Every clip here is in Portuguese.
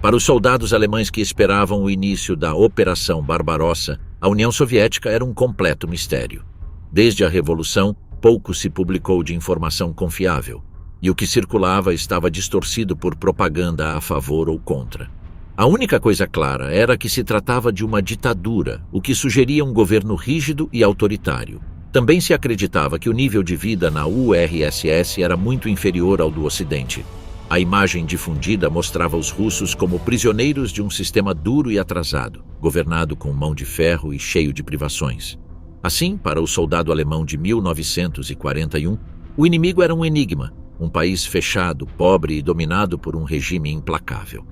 Para os soldados alemães que esperavam o início da Operação Barbarossa, a União Soviética era um completo mistério. Desde a Revolução, pouco se publicou de informação confiável, e o que circulava estava distorcido por propaganda a favor ou contra. A única coisa clara era que se tratava de uma ditadura, o que sugeria um governo rígido e autoritário. Também se acreditava que o nível de vida na URSS era muito inferior ao do Ocidente. A imagem difundida mostrava os russos como prisioneiros de um sistema duro e atrasado, governado com mão de ferro e cheio de privações. Assim, para o soldado alemão de 1941, o inimigo era um enigma, um país fechado, pobre e dominado por um regime implacável.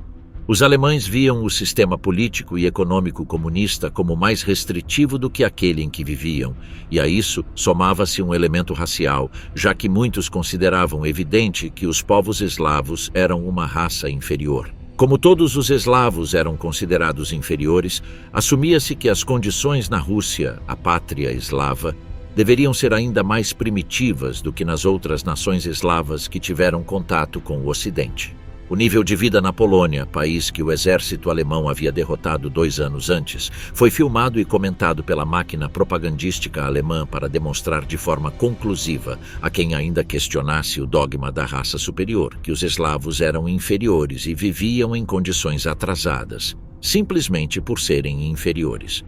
Os alemães viam o sistema político e econômico comunista como mais restritivo do que aquele em que viviam, e a isso somava-se um elemento racial, já que muitos consideravam evidente que os povos eslavos eram uma raça inferior. Como todos os eslavos eram considerados inferiores, assumia-se que as condições na Rússia, a pátria eslava, deveriam ser ainda mais primitivas do que nas outras nações eslavas que tiveram contato com o Ocidente. O nível de vida na Polônia, país que o exército alemão havia derrotado 2 anos antes, foi filmado e comentado pela máquina propagandística alemã para demonstrar de forma conclusiva a quem ainda questionasse o dogma da raça superior, que os eslavos eram inferiores e viviam em condições atrasadas, simplesmente por serem inferiores.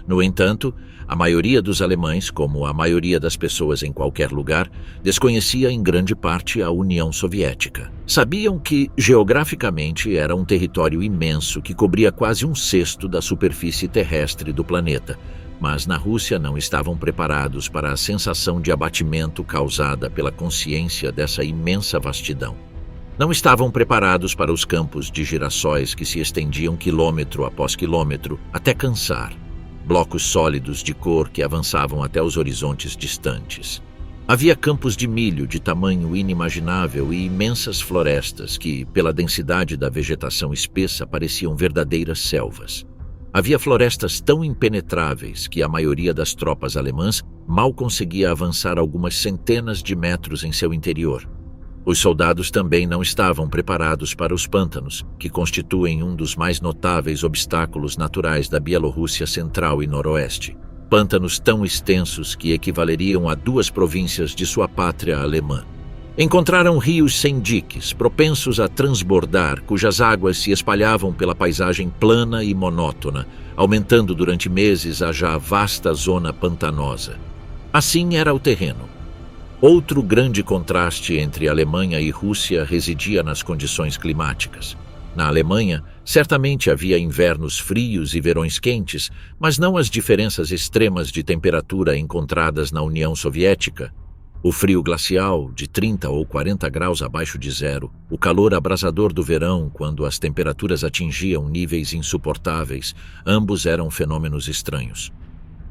No entanto, a maioria dos alemães, como a maioria das pessoas em qualquer lugar, desconhecia em grande parte a União Soviética. Sabiam que, geograficamente, era um território imenso que cobria quase 1/6 da superfície terrestre do planeta, mas na Rússia não estavam preparados para a sensação de abatimento causada pela consciência dessa imensa vastidão. Não estavam preparados para os campos de girassóis que se estendiam quilômetro após quilômetro até cansar. Blocos sólidos de cor que avançavam até os horizontes distantes. Havia campos de milho de tamanho inimaginável e imensas florestas que, pela densidade da vegetação espessa, pareciam verdadeiras selvas. Havia florestas tão impenetráveis que a maioria das tropas alemãs mal conseguia avançar algumas centenas de metros em seu interior. Os soldados também não estavam preparados para os pântanos, que constituem um dos mais notáveis obstáculos naturais da Bielorrússia central e noroeste. Pântanos tão extensos que equivaleriam a 2 províncias de sua pátria alemã. Encontraram rios sem diques, propensos a transbordar, cujas águas se espalhavam pela paisagem plana e monótona, aumentando durante meses a já vasta zona pantanosa. Assim era o terreno. Outro grande contraste entre Alemanha e Rússia residia nas condições climáticas. Na Alemanha, certamente havia invernos frios e verões quentes, mas não as diferenças extremas de temperatura encontradas na União Soviética. O frio glacial, de 30 ou 40 graus abaixo de zero, o calor abrasador do verão, quando as temperaturas atingiam níveis insuportáveis, ambos eram fenômenos estranhos.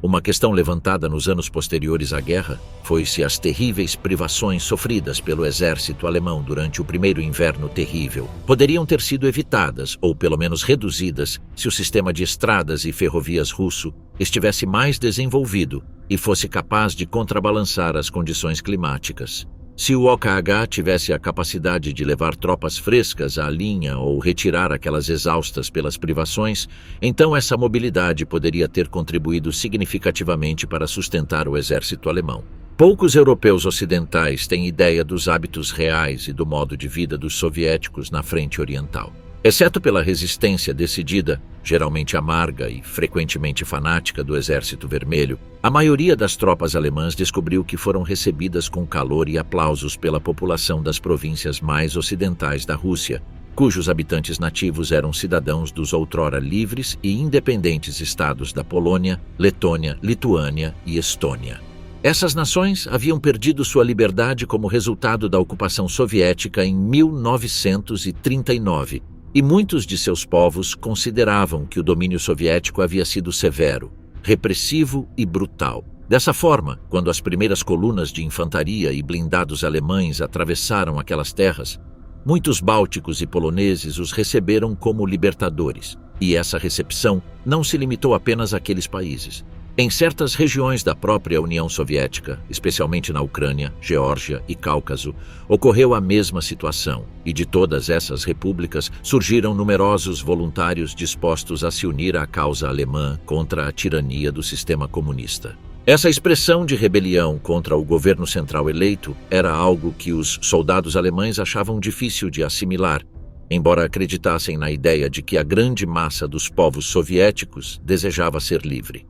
Uma questão levantada nos anos posteriores à guerra foi se as terríveis privações sofridas pelo exército alemão durante o primeiro inverno terrível poderiam ter sido evitadas ou pelo menos reduzidas se o sistema de estradas e ferrovias russo estivesse mais desenvolvido e fosse capaz de contrabalançar as condições climáticas. Se o OKH tivesse a capacidade de levar tropas frescas à linha ou retirar aquelas exaustas pelas privações, então essa mobilidade poderia ter contribuído significativamente para sustentar o exército alemão. Poucos europeus ocidentais têm ideia dos hábitos reais e do modo de vida dos soviéticos na frente oriental. Exceto pela resistência decidida, geralmente amarga e frequentemente fanática do Exército Vermelho, a maioria das tropas alemãs descobriu que foram recebidas com calor e aplausos pela população das províncias mais ocidentais da Rússia, cujos habitantes nativos eram cidadãos dos outrora livres e independentes estados da Polônia, Letônia, Lituânia e Estônia. Essas nações haviam perdido sua liberdade como resultado da ocupação soviética em 1939, e muitos de seus povos consideravam que o domínio soviético havia sido severo, repressivo e brutal. Dessa forma, quando as primeiras colunas de infantaria e blindados alemães atravessaram aquelas terras, muitos bálticos e poloneses os receberam como libertadores. E essa recepção não se limitou apenas àqueles países. Em certas regiões da própria União Soviética, especialmente na Ucrânia, Geórgia e Cáucaso, ocorreu a mesma situação, e de todas essas repúblicas surgiram numerosos voluntários dispostos a se unir à causa alemã contra a tirania do sistema comunista. Essa expressão de rebelião contra o governo central eleito era algo que os soldados alemães achavam difícil de assimilar, embora acreditassem na ideia de que a grande massa dos povos soviéticos desejava ser livre.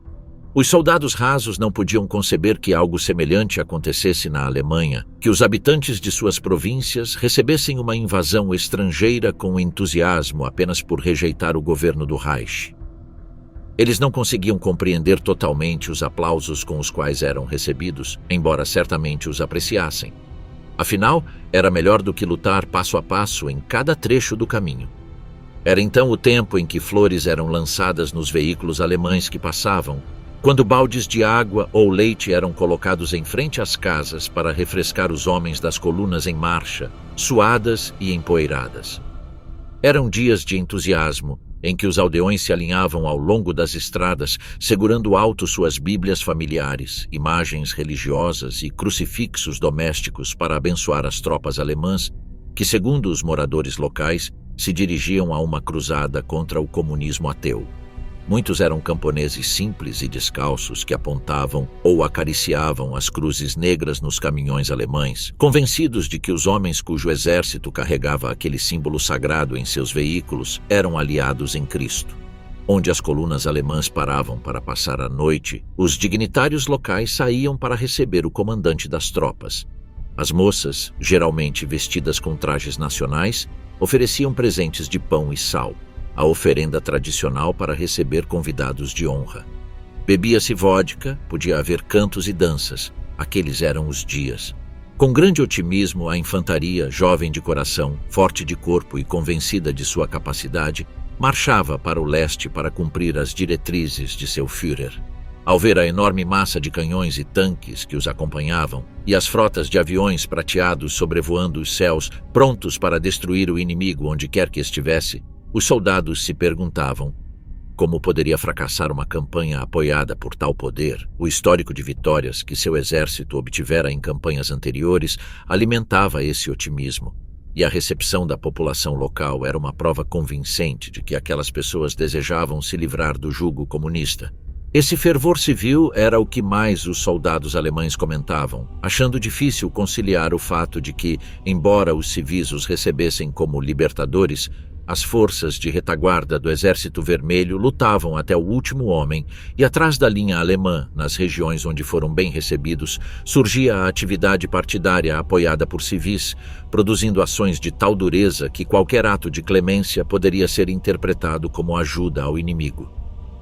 Os soldados rasos não podiam conceber que algo semelhante acontecesse na Alemanha, que os habitantes de suas províncias recebessem uma invasão estrangeira com entusiasmo apenas por rejeitar o governo do Reich. Eles não conseguiam compreender totalmente os aplausos com os quais eram recebidos, embora certamente os apreciassem. Afinal, era melhor do que lutar passo a passo em cada trecho do caminho. Era então o tempo em que flores eram lançadas nos veículos alemães que passavam, quando baldes de água ou leite eram colocados em frente às casas para refrescar os homens das colunas em marcha, suadas e empoeiradas. Eram dias de entusiasmo, em que os aldeões se alinhavam ao longo das estradas, segurando alto suas bíblias familiares, imagens religiosas e crucifixos domésticos para abençoar as tropas alemãs, que, segundo os moradores locais, se dirigiam a uma cruzada contra o comunismo ateu. Muitos eram camponeses simples e descalços que apontavam ou acariciavam as cruzes negras nos caminhões alemães, convencidos de que os homens cujo exército carregava aquele símbolo sagrado em seus veículos eram aliados em Cristo. Onde as colunas alemãs paravam para passar a noite, os dignitários locais saíam para receber o comandante das tropas. As moças, geralmente vestidas com trajes nacionais, ofereciam presentes de pão e sal, a oferenda tradicional para receber convidados de honra. Bebia-se vodka, podia haver cantos e danças. Aqueles eram os dias. Com grande otimismo, a infantaria, jovem de coração, forte de corpo e convencida de sua capacidade, marchava para o leste para cumprir as diretrizes de seu Führer. Ao ver a enorme massa de canhões e tanques que os acompanhavam e as frotas de aviões prateados sobrevoando os céus, prontos para destruir o inimigo onde quer que estivesse, os soldados se perguntavam como poderia fracassar uma campanha apoiada por tal poder. O histórico de vitórias que seu exército obtivera em campanhas anteriores alimentava esse otimismo, e a recepção da população local era uma prova convincente de que aquelas pessoas desejavam se livrar do jugo comunista. Esse fervor civil era o que mais os soldados alemães comentavam, achando difícil conciliar o fato de que, embora os civis os recebessem como libertadores, as forças de retaguarda do Exército Vermelho lutavam até o último homem e atrás da linha alemã, nas regiões onde foram bem recebidos, surgia a atividade partidária apoiada por civis, produzindo ações de tal dureza que qualquer ato de clemência poderia ser interpretado como ajuda ao inimigo.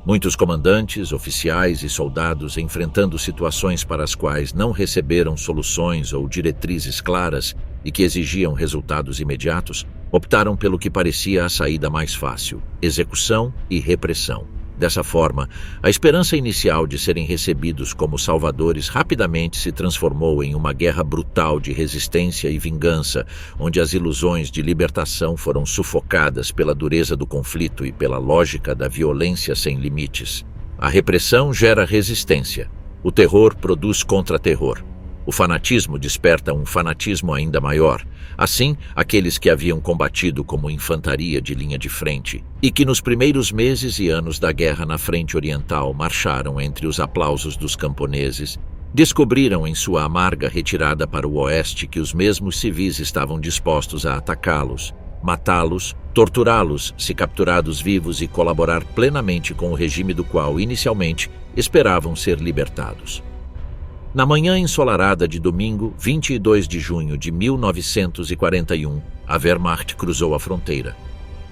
Muitos comandantes, oficiais e soldados, enfrentando situações para as quais não receberam soluções ou diretrizes claras e que exigiam resultados imediatos, optaram pelo que parecia a saída mais fácil: execução e repressão. Dessa forma, a esperança inicial de serem recebidos como salvadores rapidamente se transformou em uma guerra brutal de resistência e vingança, onde as ilusões de libertação foram sufocadas pela dureza do conflito e pela lógica da violência sem limites. A repressão gera resistência. O terror produz contra-terror. O fanatismo desperta um fanatismo ainda maior. Assim, aqueles que haviam combatido como infantaria de linha de frente e que nos primeiros meses e anos da guerra na frente oriental marcharam entre os aplausos dos camponeses, descobriram em sua amarga retirada para o oeste que os mesmos civis estavam dispostos a atacá-los, matá-los, torturá-los se capturados vivos e colaborar plenamente com o regime do qual, inicialmente, esperavam ser libertados. Na manhã ensolarada de domingo, 22 de junho de 1941, a Wehrmacht cruzou a fronteira.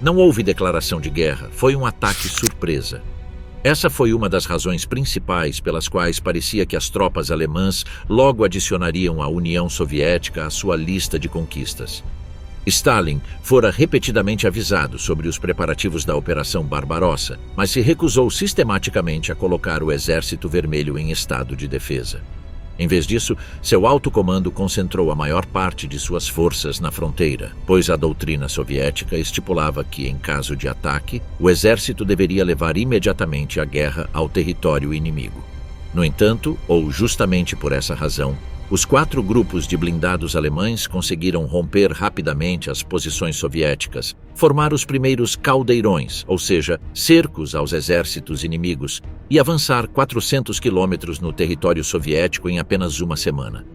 Não houve declaração de guerra, foi um ataque surpresa. Essa foi uma das razões principais pelas quais parecia que as tropas alemãs logo adicionariam a União Soviética à sua lista de conquistas. Stalin fora repetidamente avisado sobre os preparativos da Operação Barbarossa, mas se recusou sistematicamente a colocar o Exército Vermelho em estado de defesa. Em vez disso, seu alto comando concentrou a maior parte de suas forças na fronteira, pois a doutrina soviética estipulava que, em caso de ataque, o exército deveria levar imediatamente a guerra ao território inimigo. No entanto, ou justamente por essa razão, os 4 grupos de blindados alemães conseguiram romper rapidamente as posições soviéticas, formar os primeiros caldeirões, ou seja, cercos aos exércitos inimigos, e avançar 400 quilômetros no território soviético em apenas uma semana.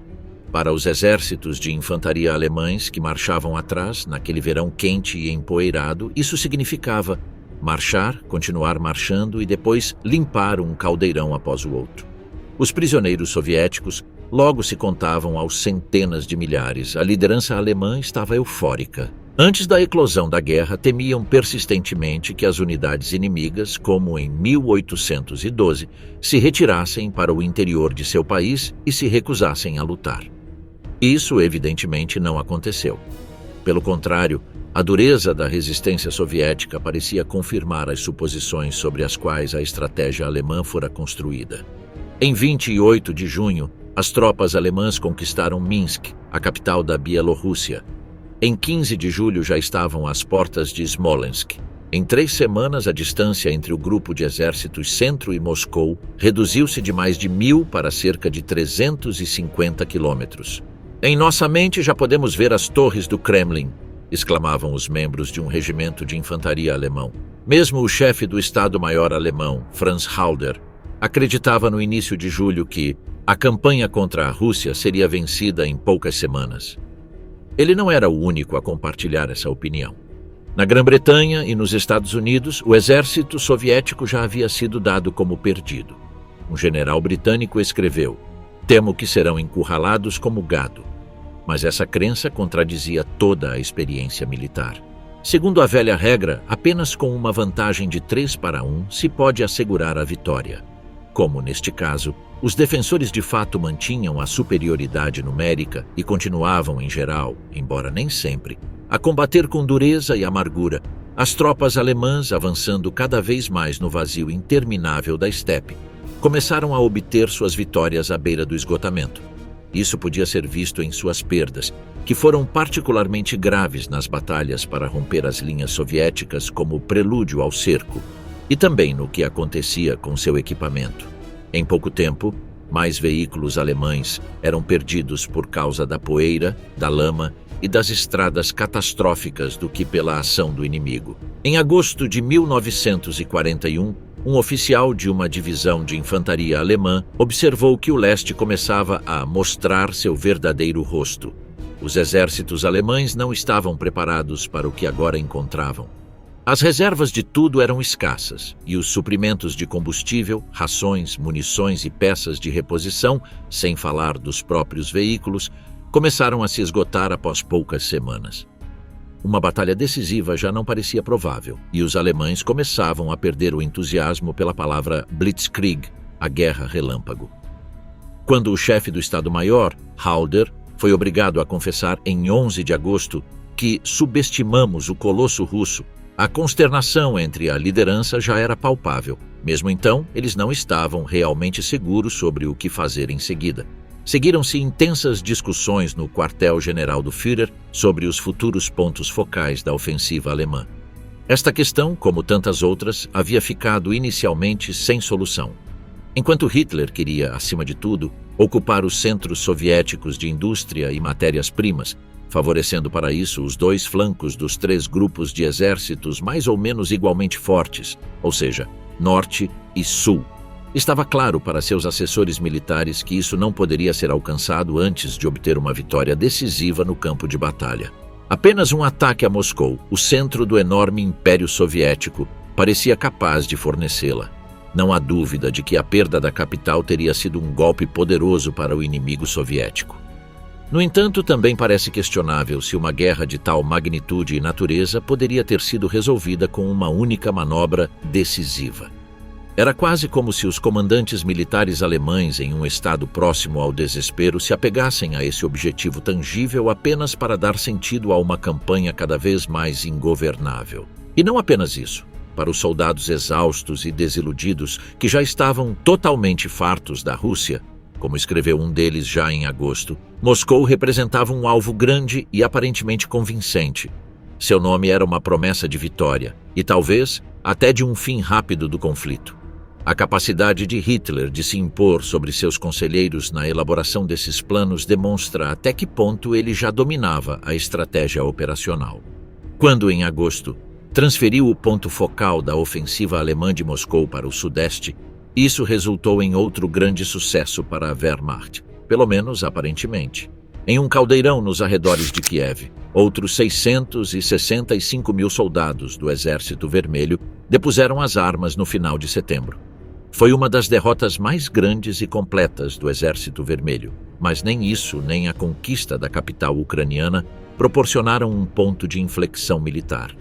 Para os exércitos de infantaria alemães que marchavam atrás, naquele verão quente e empoeirado, isso significava marchar, continuar marchando e depois limpar um caldeirão após o outro. Os prisioneiros soviéticos logo se contavam aos centenas de milhares. A liderança alemã estava eufórica. Antes da eclosão da guerra, temiam persistentemente que as unidades inimigas, como em 1812, se retirassem para o interior de seu país e se recusassem a lutar. Isso, evidentemente, não aconteceu. Pelo contrário, a dureza da resistência soviética parecia confirmar as suposições sobre as quais a estratégia alemã fora construída. Em 28 de junho, as tropas alemãs conquistaram Minsk, a capital da Bielorrússia. Em 15 de julho já estavam às portas de Smolensk. Em 3 semanas, a distância entre o grupo de exércitos Centro e Moscou reduziu-se de mais de 1.000 para cerca de 350 quilômetros. Em nossa mente já podemos ver as torres do Kremlin, exclamavam os membros de um regimento de infantaria alemão. Mesmo o chefe do Estado-Maior alemão, Franz Halder, acreditava no início de julho que a campanha contra a Rússia seria vencida em poucas semanas. Ele não era o único a compartilhar essa opinião. Na Grã-Bretanha e nos Estados Unidos, o exército soviético já havia sido dado como perdido. Um general britânico escreveu: "Temo que serão encurralados como gado." Mas essa crença contradizia toda a experiência militar. Segundo a velha regra, apenas com uma vantagem de 3-1 se pode assegurar a vitória. Como, neste caso, os defensores de fato mantinham a superioridade numérica e continuavam, em geral, embora nem sempre, a combater com dureza e amargura, as tropas alemãs, avançando cada vez mais no vazio interminável da estepe, começaram a obter suas vitórias à beira do esgotamento. Isso podia ser visto em suas perdas, que foram particularmente graves nas batalhas para romper as linhas soviéticas como prelúdio ao cerco, e também no que acontecia com seu equipamento. Em pouco tempo, mais veículos alemães eram perdidos por causa da poeira, da lama e das estradas catastróficas do que pela ação do inimigo. Em agosto de 1941, um oficial de uma divisão de infantaria alemã observou que o leste começava a mostrar seu verdadeiro rosto. Os exércitos alemães não estavam preparados para o que agora encontravam. As reservas de tudo eram escassas, e os suprimentos de combustível, rações, munições e peças de reposição, sem falar dos próprios veículos, começaram a se esgotar após poucas semanas. Uma batalha decisiva já não parecia provável, e os alemães começavam a perder o entusiasmo pela palavra Blitzkrieg, a guerra relâmpago. Quando o chefe do Estado-Maior, Halder, foi obrigado a confessar em 11 de agosto que subestimamos o colosso russo, a consternação entre a liderança já era palpável. Mesmo então, eles não estavam realmente seguros sobre o que fazer em seguida. Seguiram-se intensas discussões no quartel-general do Führer sobre os futuros pontos focais da ofensiva alemã. Esta questão, como tantas outras, havia ficado inicialmente sem solução. Enquanto Hitler queria, acima de tudo, ocupar os centros soviéticos de indústria e matérias-primas, favorecendo para isso os 2 flancos dos 3 grupos de exércitos mais ou menos igualmente fortes, ou seja, Norte e Sul. Estava claro para seus assessores militares que isso não poderia ser alcançado antes de obter uma vitória decisiva no campo de batalha. Apenas um ataque a Moscou, o centro do enorme Império Soviético, parecia capaz de fornecê-la. Não há dúvida de que a perda da capital teria sido um golpe poderoso para o inimigo soviético. No entanto, também parece questionável se uma guerra de tal magnitude e natureza poderia ter sido resolvida com uma única manobra decisiva. Era quase como se os comandantes militares alemães, em um estado próximo ao desespero, se apegassem a esse objetivo tangível apenas para dar sentido a uma campanha cada vez mais ingovernável. E não apenas isso. Para os soldados exaustos e desiludidos, que já estavam totalmente fartos da Rússia, como escreveu um deles já em agosto, Moscou representava um alvo grande e aparentemente convincente. Seu nome era uma promessa de vitória, e talvez até de um fim rápido do conflito. A capacidade de Hitler de se impor sobre seus conselheiros na elaboração desses planos demonstra até que ponto ele já dominava a estratégia operacional. Quando, em agosto, transferiu o ponto focal da ofensiva alemã de Moscou para o sudeste, isso resultou em outro grande sucesso para a Wehrmacht, pelo menos aparentemente. Em um caldeirão nos arredores de Kiev, outros 665 mil soldados do Exército Vermelho depuseram as armas no final de setembro. Foi uma das derrotas mais grandes e completas do Exército Vermelho, mas nem isso, nem a conquista da capital ucraniana proporcionaram um ponto de inflexão militar.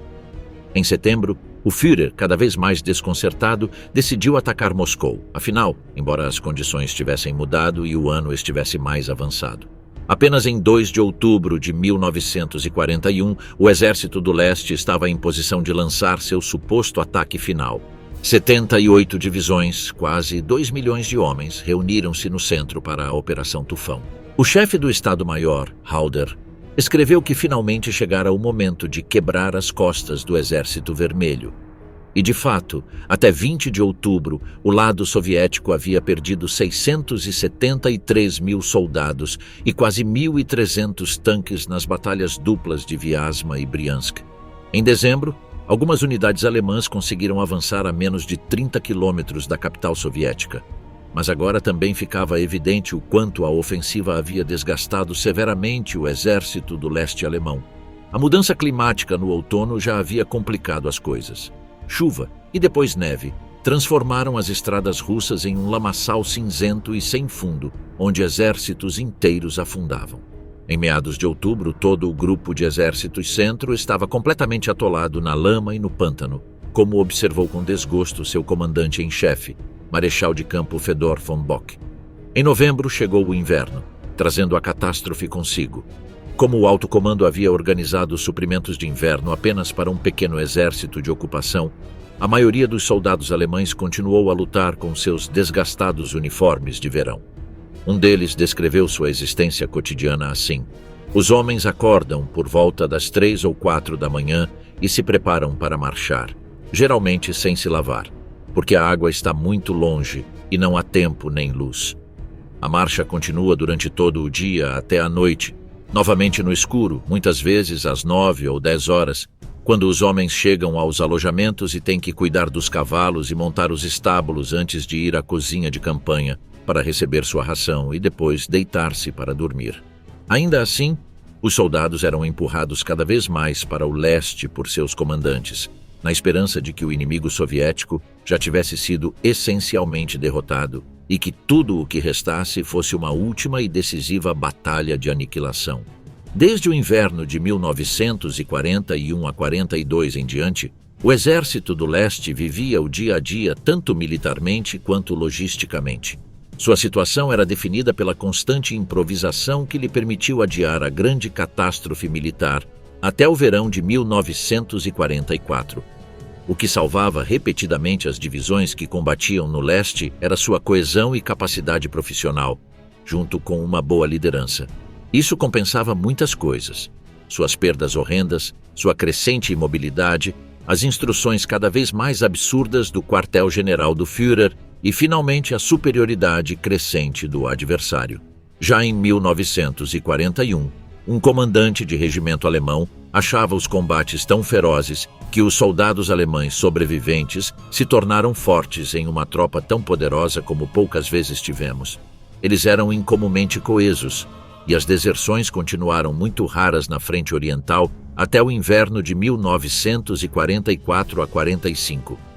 Em setembro, o Führer, cada vez mais desconcertado, decidiu atacar Moscou. Afinal, embora as condições tivessem mudado e o ano estivesse mais avançado. Apenas em 2 de outubro de 1941, o Exército do Leste estava em posição de lançar seu suposto ataque final. 78 divisões, quase 2 milhões de homens, reuniram-se no centro para a Operação Tufão. O chefe do Estado-Maior, Halder, escreveu que finalmente chegara o momento de quebrar as costas do Exército Vermelho. E, de fato, até 20 de outubro, o lado soviético havia perdido 673 mil soldados e quase 1.300 tanques nas batalhas duplas de Vyazma e Briansk. Em dezembro, algumas unidades alemãs conseguiram avançar a menos de 30 quilômetros da capital soviética. Mas agora também ficava evidente o quanto a ofensiva havia desgastado severamente o exército do leste alemão. A mudança climática no outono já havia complicado as coisas. Chuva e depois neve transformaram as estradas russas em um lamaçal cinzento e sem fundo, onde exércitos inteiros afundavam. Em meados de outubro, todo o grupo de exércitos centro estava completamente atolado na lama e no pântano, como observou com desgosto seu comandante em chefe, Marechal de Campo Fedor von Bock. Em novembro chegou o inverno, trazendo a catástrofe consigo. Como o alto comando havia organizado os suprimentos de inverno apenas para um pequeno exército de ocupação, a maioria dos soldados alemães continuou a lutar com seus desgastados uniformes de verão. Um deles descreveu sua existência cotidiana assim: os homens acordam por volta das 3 ou 4 da manhã e se preparam para marchar, geralmente sem se lavar, porque a água está muito longe e não há tempo nem luz. A marcha continua durante todo o dia até a noite, novamente no escuro, muitas vezes às 9 ou 10 horas, quando os homens chegam aos alojamentos e têm que cuidar dos cavalos e montar os estábulos antes de ir à cozinha de campanha para receber sua ração e depois deitar-se para dormir. Ainda assim, os soldados eram empurrados cada vez mais para o leste por seus comandantes, na esperança de que o inimigo soviético já tivesse sido essencialmente derrotado e que tudo o que restasse fosse uma última e decisiva batalha de aniquilação. Desde o inverno de 1941 a 42 em diante, o Exército do Leste vivia o dia a dia tanto militarmente quanto logisticamente. Sua situação era definida pela constante improvisação que lhe permitiu adiar a grande catástrofe militar até o verão de 1944. O que salvava repetidamente as divisões que combatiam no leste era sua coesão e capacidade profissional, junto com uma boa liderança. Isso compensava muitas coisas: suas perdas horrendas, sua crescente imobilidade, as instruções cada vez mais absurdas do quartel-general do Führer e, finalmente, a superioridade crescente do adversário. Já em 1941, um comandante de regimento alemão achava os combates tão ferozes que os soldados alemães sobreviventes se tornaram fortes em uma tropa tão poderosa como poucas vezes tivemos. Eles eram incomumente coesos, e as deserções continuaram muito raras na frente oriental até o inverno de 1944 a 45.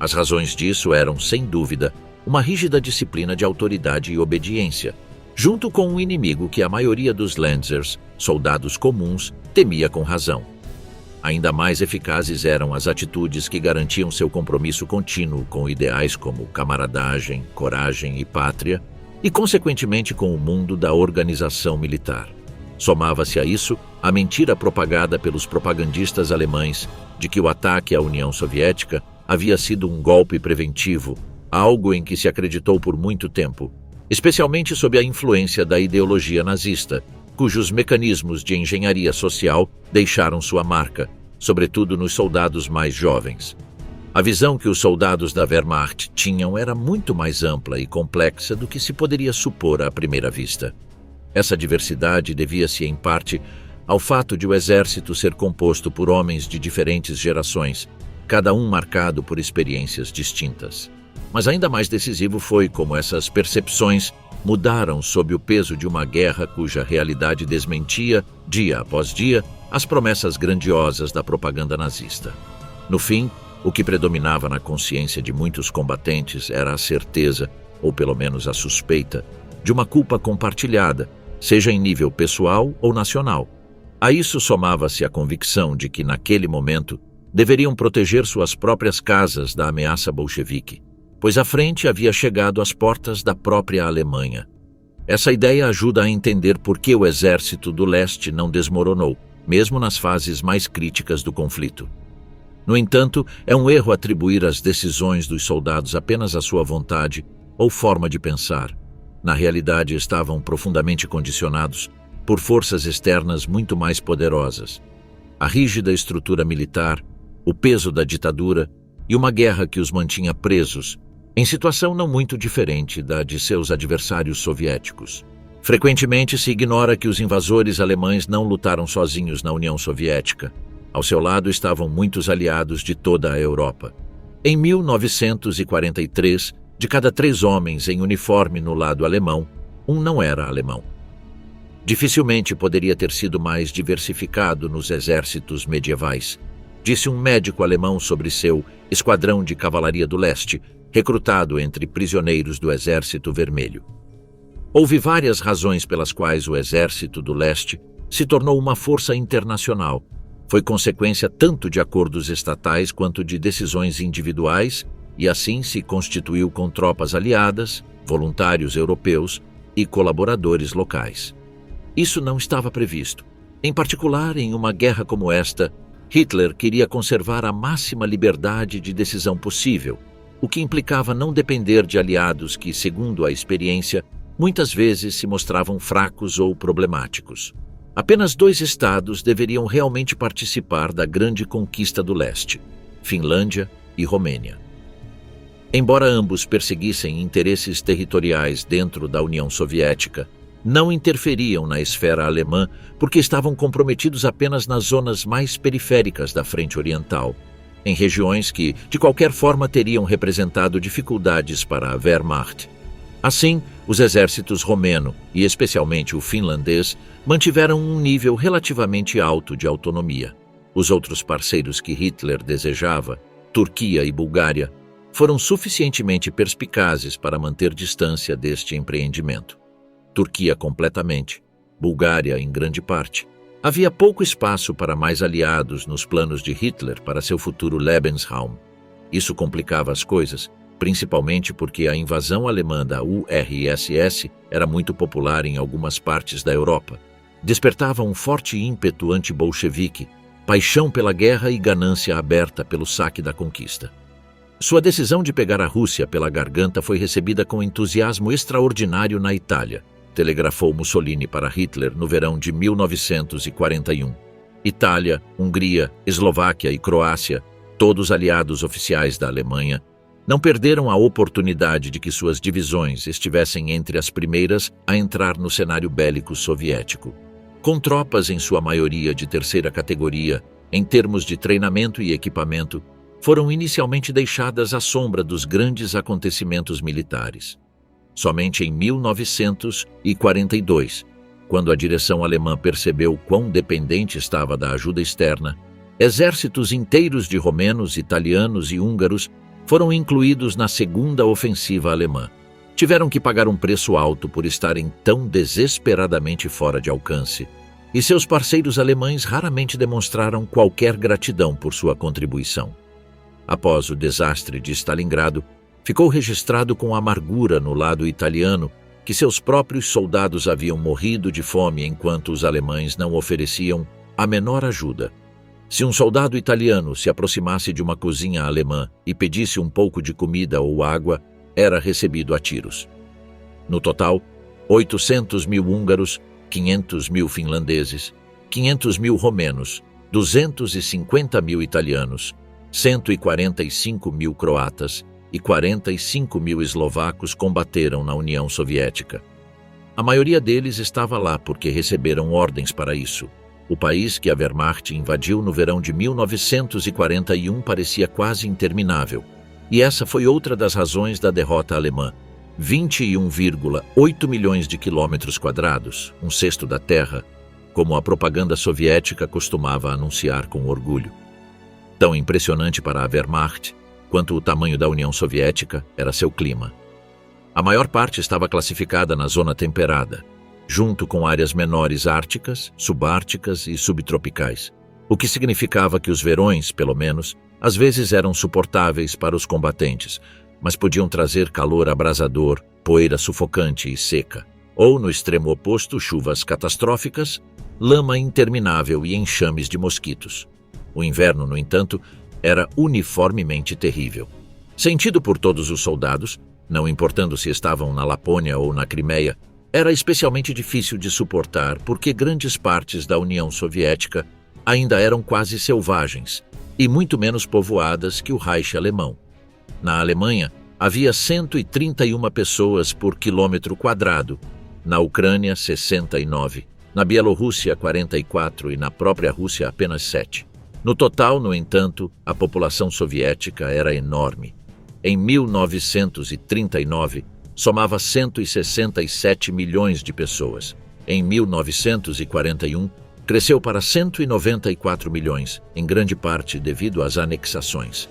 As razões disso eram, sem dúvida, uma rígida disciplina de autoridade e obediência, junto com um inimigo que a maioria dos Lenzers, soldados comuns, temia com razão. Ainda mais eficazes eram as atitudes que garantiam seu compromisso contínuo com ideais como camaradagem, coragem e pátria, e, consequentemente, com o mundo da organização militar. Somava-se a isso a mentira propagada pelos propagandistas alemães de que o ataque à União Soviética havia sido um golpe preventivo, algo em que se acreditou por muito tempo, especialmente sob a influência da ideologia nazista, cujos mecanismos de engenharia social deixaram sua marca, sobretudo nos soldados mais jovens. A visão que os soldados da Wehrmacht tinham era muito mais ampla e complexa do que se poderia supor à primeira vista. Essa diversidade devia-se, em parte, ao fato de o exército ser composto por homens de diferentes gerações, cada um marcado por experiências distintas. Mas ainda mais decisivo foi como essas percepções mudaram sob o peso de uma guerra cuja realidade desmentia, dia após dia, as promessas grandiosas da propaganda nazista. No fim, o que predominava na consciência de muitos combatentes era a certeza, ou pelo menos a suspeita, de uma culpa compartilhada, seja em nível pessoal ou nacional. A isso somava-se a convicção de que, naquele momento, deveriam proteger suas próprias casas da ameaça bolchevique, pois a frente havia chegado às portas da própria Alemanha. Essa ideia ajuda a entender por que o exército do leste não desmoronou, mesmo nas fases mais críticas do conflito. No entanto, é um erro atribuir as decisões dos soldados apenas à sua vontade ou forma de pensar. Na realidade, estavam profundamente condicionados por forças externas muito mais poderosas. A rígida estrutura militar, o peso da ditadura e uma guerra que os mantinha presos, em situação não muito diferente da de seus adversários soviéticos. Frequentemente se ignora que os invasores alemães não lutaram sozinhos na União Soviética. Ao seu lado estavam muitos aliados de toda a Europa. Em 1943, de cada 3 homens em uniforme no lado alemão, um não era alemão. Dificilmente poderia ter sido mais diversificado nos exércitos medievais, disse um médico alemão sobre seu esquadrão de cavalaria do leste, recrutado entre prisioneiros do Exército Vermelho. Houve várias razões pelas quais o Exército do Leste se tornou uma força internacional. Foi consequência tanto de acordos estatais quanto de decisões individuais e assim se constituiu com tropas aliadas, voluntários europeus e colaboradores locais. Isso não estava previsto. Em particular, em uma guerra como esta, Hitler queria conservar a máxima liberdade de decisão possível, o que implicava não depender de aliados que, segundo a experiência, muitas vezes se mostravam fracos ou problemáticos. Apenas 2 estados deveriam realmente participar da grande conquista do leste, Finlândia e Romênia. Embora ambos perseguissem interesses territoriais dentro da União Soviética, não interferiam na esfera alemã porque estavam comprometidos apenas nas zonas mais periféricas da frente oriental, em regiões que, de qualquer forma, teriam representado dificuldades para a Wehrmacht. Assim, os exércitos romeno e especialmente o finlandês mantiveram um nível relativamente alto de autonomia. Os outros parceiros que Hitler desejava, Turquia e Bulgária, foram suficientemente perspicazes para manter distância deste empreendimento. Turquia completamente, Bulgária em grande parte. Havia pouco espaço para mais aliados nos planos de Hitler para seu futuro Lebensraum. Isso complicava as coisas, principalmente porque a invasão alemã da URSS era muito popular em algumas partes da Europa. Despertava um forte ímpeto anti-bolchevique, paixão pela guerra e ganância aberta pelo saque da conquista. Sua decisão de pegar a Rússia pela garganta foi recebida com entusiasmo extraordinário na Itália, telegrafou Mussolini para Hitler no verão de 1941. Itália, Hungria, Eslováquia e Croácia, todos aliados oficiais da Alemanha, não perderam a oportunidade de que suas divisões estivessem entre as primeiras a entrar no cenário bélico soviético. Com tropas em sua maioria de terceira categoria, em termos de treinamento e equipamento, foram inicialmente deixadas à sombra dos grandes acontecimentos militares. Somente em 1942, quando a direção alemã percebeu quão dependente estava da ajuda externa, exércitos inteiros de romenos, italianos e húngaros foram incluídos na segunda ofensiva alemã. Tiveram que pagar um preço alto por estarem tão desesperadamente fora de alcance, e seus parceiros alemães raramente demonstraram qualquer gratidão por sua contribuição. Após o desastre de Stalingrado, ficou registrado com amargura no lado italiano que seus próprios soldados haviam morrido de fome enquanto os alemães não ofereciam a menor ajuda. Se um soldado italiano se aproximasse de uma cozinha alemã e pedisse um pouco de comida ou água, era recebido a tiros. No total, 800.000 húngaros, 500.000 finlandeses, 500.000 romenos, 250.000 italianos, 145 mil croatas e 45 mil eslovacos combateram na União Soviética. A maioria deles estava lá porque receberam ordens para isso. O país que a Wehrmacht invadiu no verão de 1941 parecia quase interminável. E essa foi outra das razões da derrota alemã. 21,8 milhões de quilômetros quadrados, um sexto da Terra, como a propaganda soviética costumava anunciar com orgulho. Tão impressionante para a Wehrmacht quanto o tamanho da União Soviética era seu clima. A maior parte estava classificada na zona temperada, junto com áreas menores árticas, subárticas e subtropicais, o que significava que os verões, pelo menos, às vezes eram suportáveis para os combatentes, mas podiam trazer calor abrasador, poeira sufocante e seca, ou, no extremo oposto, chuvas catastróficas, lama interminável e enxames de mosquitos. O inverno, no entanto, era uniformemente terrível. Sentido por todos os soldados, não importando se estavam na Lapônia ou na Crimeia, era especialmente difícil de suportar porque grandes partes da União Soviética ainda eram quase selvagens e muito menos povoadas que o Reich alemão. Na Alemanha, havia 131 pessoas por quilômetro quadrado, na Ucrânia, 69, na Bielorrússia, 44 e na própria Rússia, apenas 7. No total, no entanto, a população soviética era enorme. Em 1939, somava 167 milhões de pessoas. Em 1941, cresceu para 194 milhões, em grande parte devido às anexações.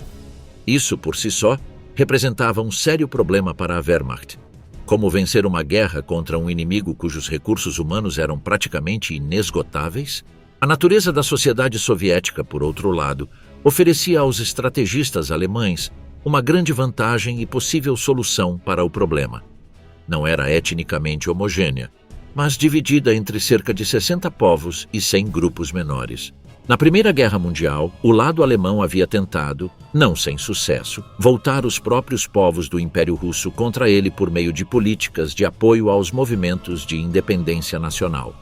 Isso, por si só, representava um sério problema para a Wehrmacht. Como vencer uma guerra contra um inimigo cujos recursos humanos eram praticamente inesgotáveis? A natureza da sociedade soviética, por outro lado, oferecia aos estrategistas alemães uma grande vantagem e possível solução para o problema. Não era etnicamente homogênea, mas dividida entre cerca de 60 povos e 100 grupos menores. Na Primeira Guerra Mundial, o lado alemão havia tentado, não sem sucesso, voltar os próprios povos do Império Russo contra ele por meio de políticas de apoio aos movimentos de independência nacional.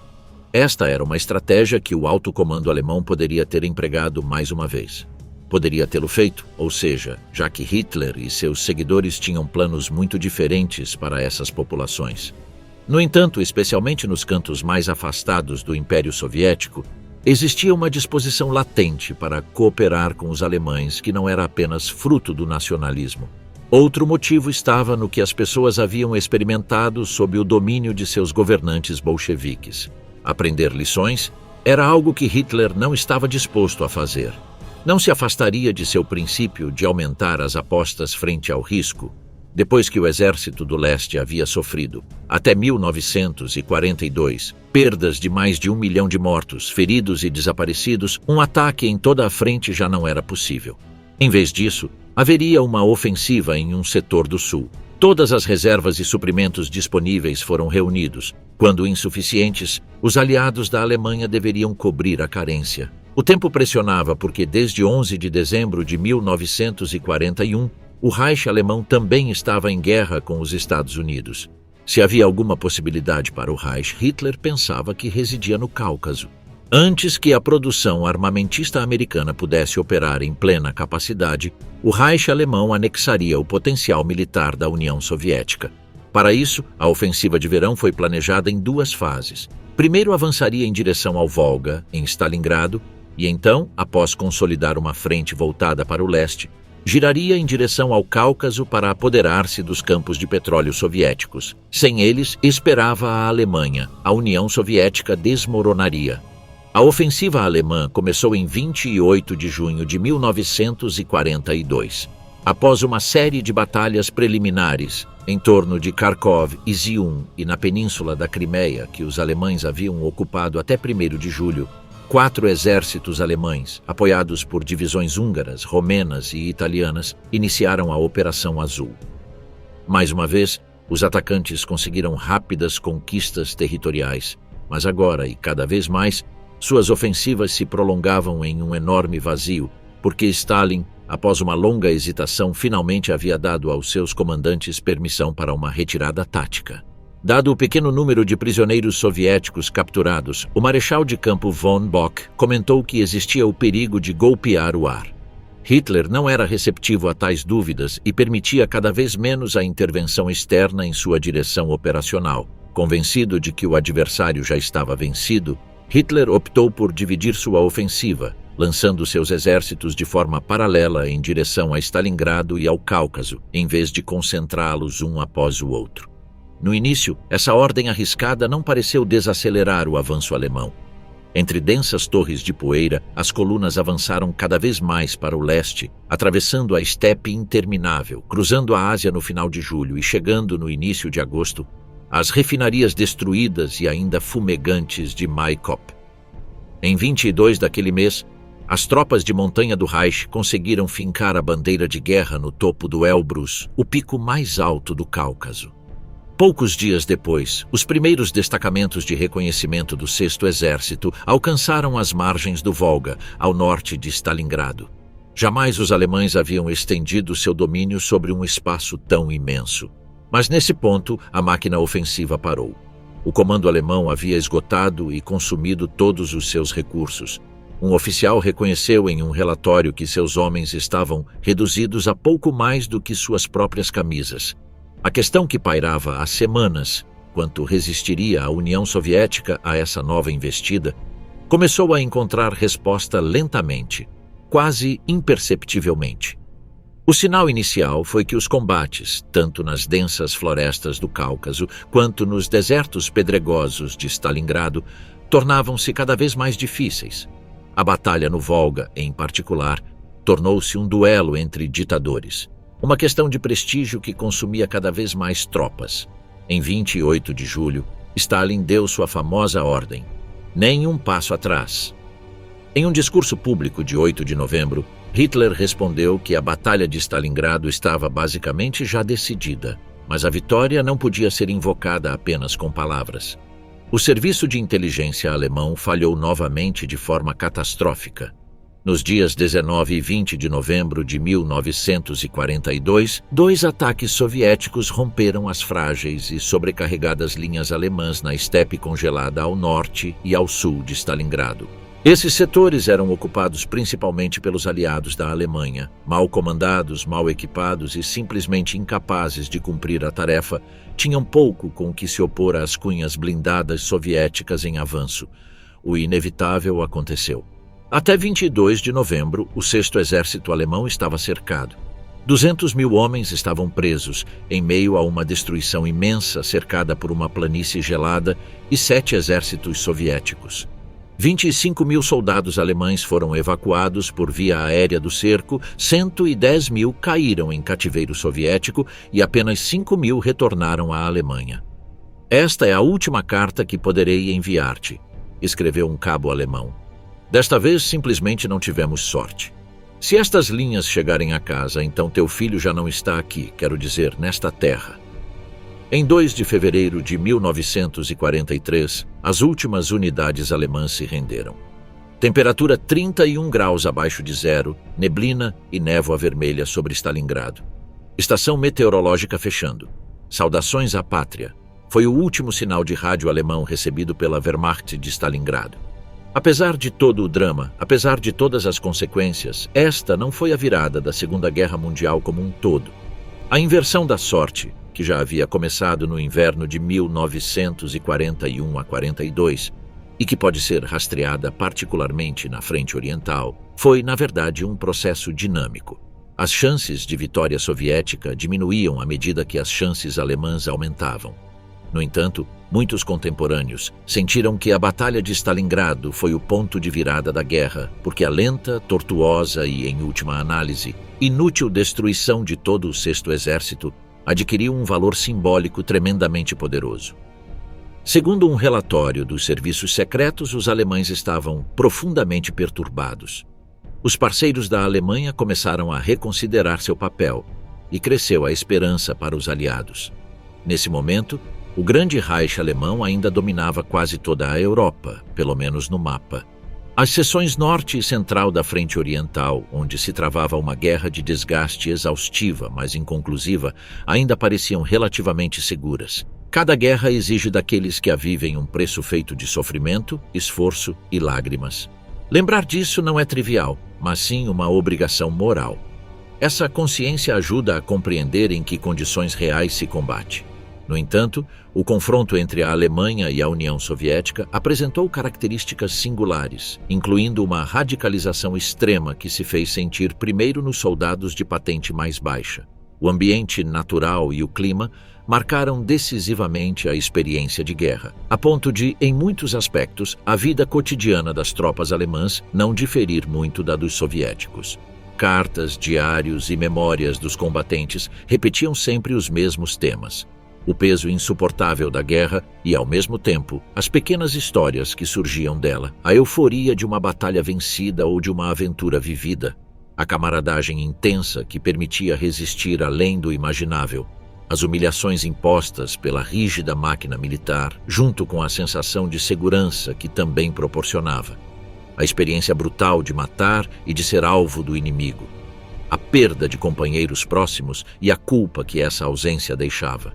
Esta era uma estratégia que o alto comando alemão poderia ter empregado mais uma vez. Poderia tê-lo feito, ou seja, já que Hitler e seus seguidores tinham planos muito diferentes para essas populações. No entanto, especialmente nos cantos mais afastados do Império Soviético, existia uma disposição latente para cooperar com os alemães que não era apenas fruto do nacionalismo. Outro motivo estava no que as pessoas haviam experimentado sob o domínio de seus governantes bolcheviques. Aprender lições era algo que Hitler não estava disposto a fazer. Não se afastaria de seu princípio de aumentar as apostas frente ao risco, depois que o exército do leste havia sofrido, até 1942, perdas de mais de 1 milhão de mortos, feridos e desaparecidos, um ataque em toda a frente já não era possível. Em vez disso, haveria uma ofensiva em um setor do sul. Todas as reservas e suprimentos disponíveis foram reunidos. Quando insuficientes, os aliados da Alemanha deveriam cobrir a carência. O tempo pressionava porque desde 11 de dezembro de 1941, o Reich alemão também estava em guerra com os Estados Unidos. Se havia alguma possibilidade para o Reich, Hitler pensava que residia no Cáucaso. Antes que a produção armamentista americana pudesse operar em plena capacidade, o Reich alemão anexaria o potencial militar da União Soviética. Para isso, a ofensiva de verão foi planejada em 2 fases. Primeiro avançaria em direção ao Volga, em Stalingrado, e então, após consolidar uma frente voltada para o leste, giraria em direção ao Cáucaso para apoderar-se dos campos de petróleo soviéticos. Sem eles, esperava a Alemanha. A União Soviética desmoronaria. A ofensiva alemã começou em 28 de junho de 1942. Após uma série de batalhas preliminares em torno de Kharkov e Zium e na península da Crimeia, que os alemães haviam ocupado até 1º de julho, 4 exércitos alemães, apoiados por divisões húngaras, romenas e italianas, iniciaram a Operação Azul. Mais uma vez, os atacantes conseguiram rápidas conquistas territoriais, mas agora, e cada vez mais, suas ofensivas se prolongavam em um enorme vazio, porque Stalin, após uma longa hesitação, finalmente havia dado aos seus comandantes permissão para uma retirada tática. Dado o pequeno número de prisioneiros soviéticos capturados, o marechal de campo von Bock comentou que existia o perigo de golpear o ar. Hitler não era receptivo a tais dúvidas e permitia cada vez menos a intervenção externa em sua direção operacional. Convencido de que o adversário já estava vencido, Hitler optou por dividir sua ofensiva, lançando seus exércitos de forma paralela em direção a Stalingrado e ao Cáucaso, em vez de concentrá-los um após o outro. No início, essa ordem arriscada não pareceu desacelerar o avanço alemão. Entre densas torres de poeira, as colunas avançaram cada vez mais para o leste, atravessando a estepe interminável, cruzando a Ásia no final de julho e chegando no início de agosto às refinarias destruídas e ainda fumegantes de Maikop. Em 22 daquele mês, as tropas de montanha do Reich conseguiram fincar a bandeira de guerra no topo do Elbrus, o pico mais alto do Cáucaso. Poucos dias depois, os primeiros destacamentos de reconhecimento do 6º Exército alcançaram as margens do Volga, ao norte de Stalingrado. Jamais os alemães haviam estendido seu domínio sobre um espaço tão imenso. Mas nesse ponto, a máquina ofensiva parou. O comando alemão havia esgotado e consumido todos os seus recursos. Um oficial reconheceu em um relatório que seus homens estavam reduzidos a pouco mais do que suas próprias camisas. A questão que pairava há semanas, quanto resistiria a União Soviética a essa nova investida, começou a encontrar resposta lentamente, quase imperceptivelmente. O sinal inicial foi que os combates, tanto nas densas florestas do Cáucaso quanto nos desertos pedregosos de Stalingrado, tornavam-se cada vez mais difíceis. A batalha no Volga, em particular, tornou-se um duelo entre ditadores. Uma questão de prestígio que consumia cada vez mais tropas. Em 28 de julho, Stalin deu sua famosa ordem: nem um passo atrás. Em um discurso público de 8 de novembro, Hitler respondeu que a batalha de Stalingrado estava basicamente já decidida, mas a vitória não podia ser invocada apenas com palavras. O serviço de inteligência alemão falhou novamente de forma catastrófica. Nos dias 19 e 20 de novembro de 1942, 2 ataques soviéticos romperam as frágeis e sobrecarregadas linhas alemãs na estepe congelada ao norte e ao sul de Stalingrado. Esses setores eram ocupados principalmente pelos aliados da Alemanha, mal comandados, mal equipados e simplesmente incapazes de cumprir a tarefa, tinham pouco com o que se opor às cunhas blindadas soviéticas em avanço. O inevitável aconteceu. Até 22 de novembro, o 6º Exército alemão estava cercado. 200.000 homens estavam presos, em meio a uma destruição imensa cercada por uma planície gelada e 7 exércitos soviéticos. 25.000 soldados alemães foram evacuados por via aérea do cerco, 110.000 caíram em cativeiro soviético e apenas 5.000 retornaram à Alemanha. "Esta é a última carta que poderei enviar-te", escreveu um cabo alemão. "Desta vez simplesmente não tivemos sorte. Se estas linhas chegarem a casa, então teu filho já não está aqui, quero dizer, nesta terra." Em 2 de fevereiro de 1943, as últimas unidades alemãs se renderam. Temperatura 31 graus abaixo de zero, neblina e névoa vermelha sobre Stalingrado. Estação meteorológica fechando. Saudações à pátria. Foi o último sinal de rádio alemão recebido pela Wehrmacht de Stalingrado. Apesar de todo o drama, apesar de todas as consequências, esta não foi a virada da Segunda Guerra Mundial como um todo. A inversão da sorte, que já havia começado no inverno de 1941 a 42, e que pode ser rastreada particularmente na Frente Oriental, foi, na verdade, um processo dinâmico. As chances de vitória soviética diminuíam à medida que as chances alemãs aumentavam. No entanto, muitos contemporâneos sentiram que a Batalha de Stalingrado foi o ponto de virada da guerra, porque a lenta, tortuosa e, em última análise, inútil destruição de todo o 6º Exército adquiriu um valor simbólico tremendamente poderoso. Segundo um relatório dos serviços secretos, os alemães estavam profundamente perturbados. Os parceiros da Alemanha começaram a reconsiderar seu papel e cresceu a esperança para os aliados. Nesse momento, o grande Reich alemão ainda dominava quase toda a Europa, pelo menos no mapa. As seções norte e central da Frente Oriental, onde se travava uma guerra de desgaste exaustiva, mas inconclusiva, ainda pareciam relativamente seguras. Cada guerra exige daqueles que a vivem um preço feito de sofrimento, esforço e lágrimas. Lembrar disso não é trivial, mas sim uma obrigação moral. Essa consciência ajuda a compreender em que condições reais se combate. No entanto, o confronto entre a Alemanha e a União Soviética apresentou características singulares, incluindo uma radicalização extrema que se fez sentir primeiro nos soldados de patente mais baixa. O ambiente natural e o clima marcaram decisivamente a experiência de guerra, a ponto de, em muitos aspectos, a vida cotidiana das tropas alemãs não diferir muito da dos soviéticos. Cartas, diários e memórias dos combatentes repetiam sempre os mesmos temas: o peso insuportável da guerra e, ao mesmo tempo, as pequenas histórias que surgiam dela, a euforia de uma batalha vencida ou de uma aventura vivida, a camaradagem intensa que permitia resistir além do imaginável, as humilhações impostas pela rígida máquina militar, junto com a sensação de segurança que também proporcionava, a experiência brutal de matar e de ser alvo do inimigo, a perda de companheiros próximos e a culpa que essa ausência deixava.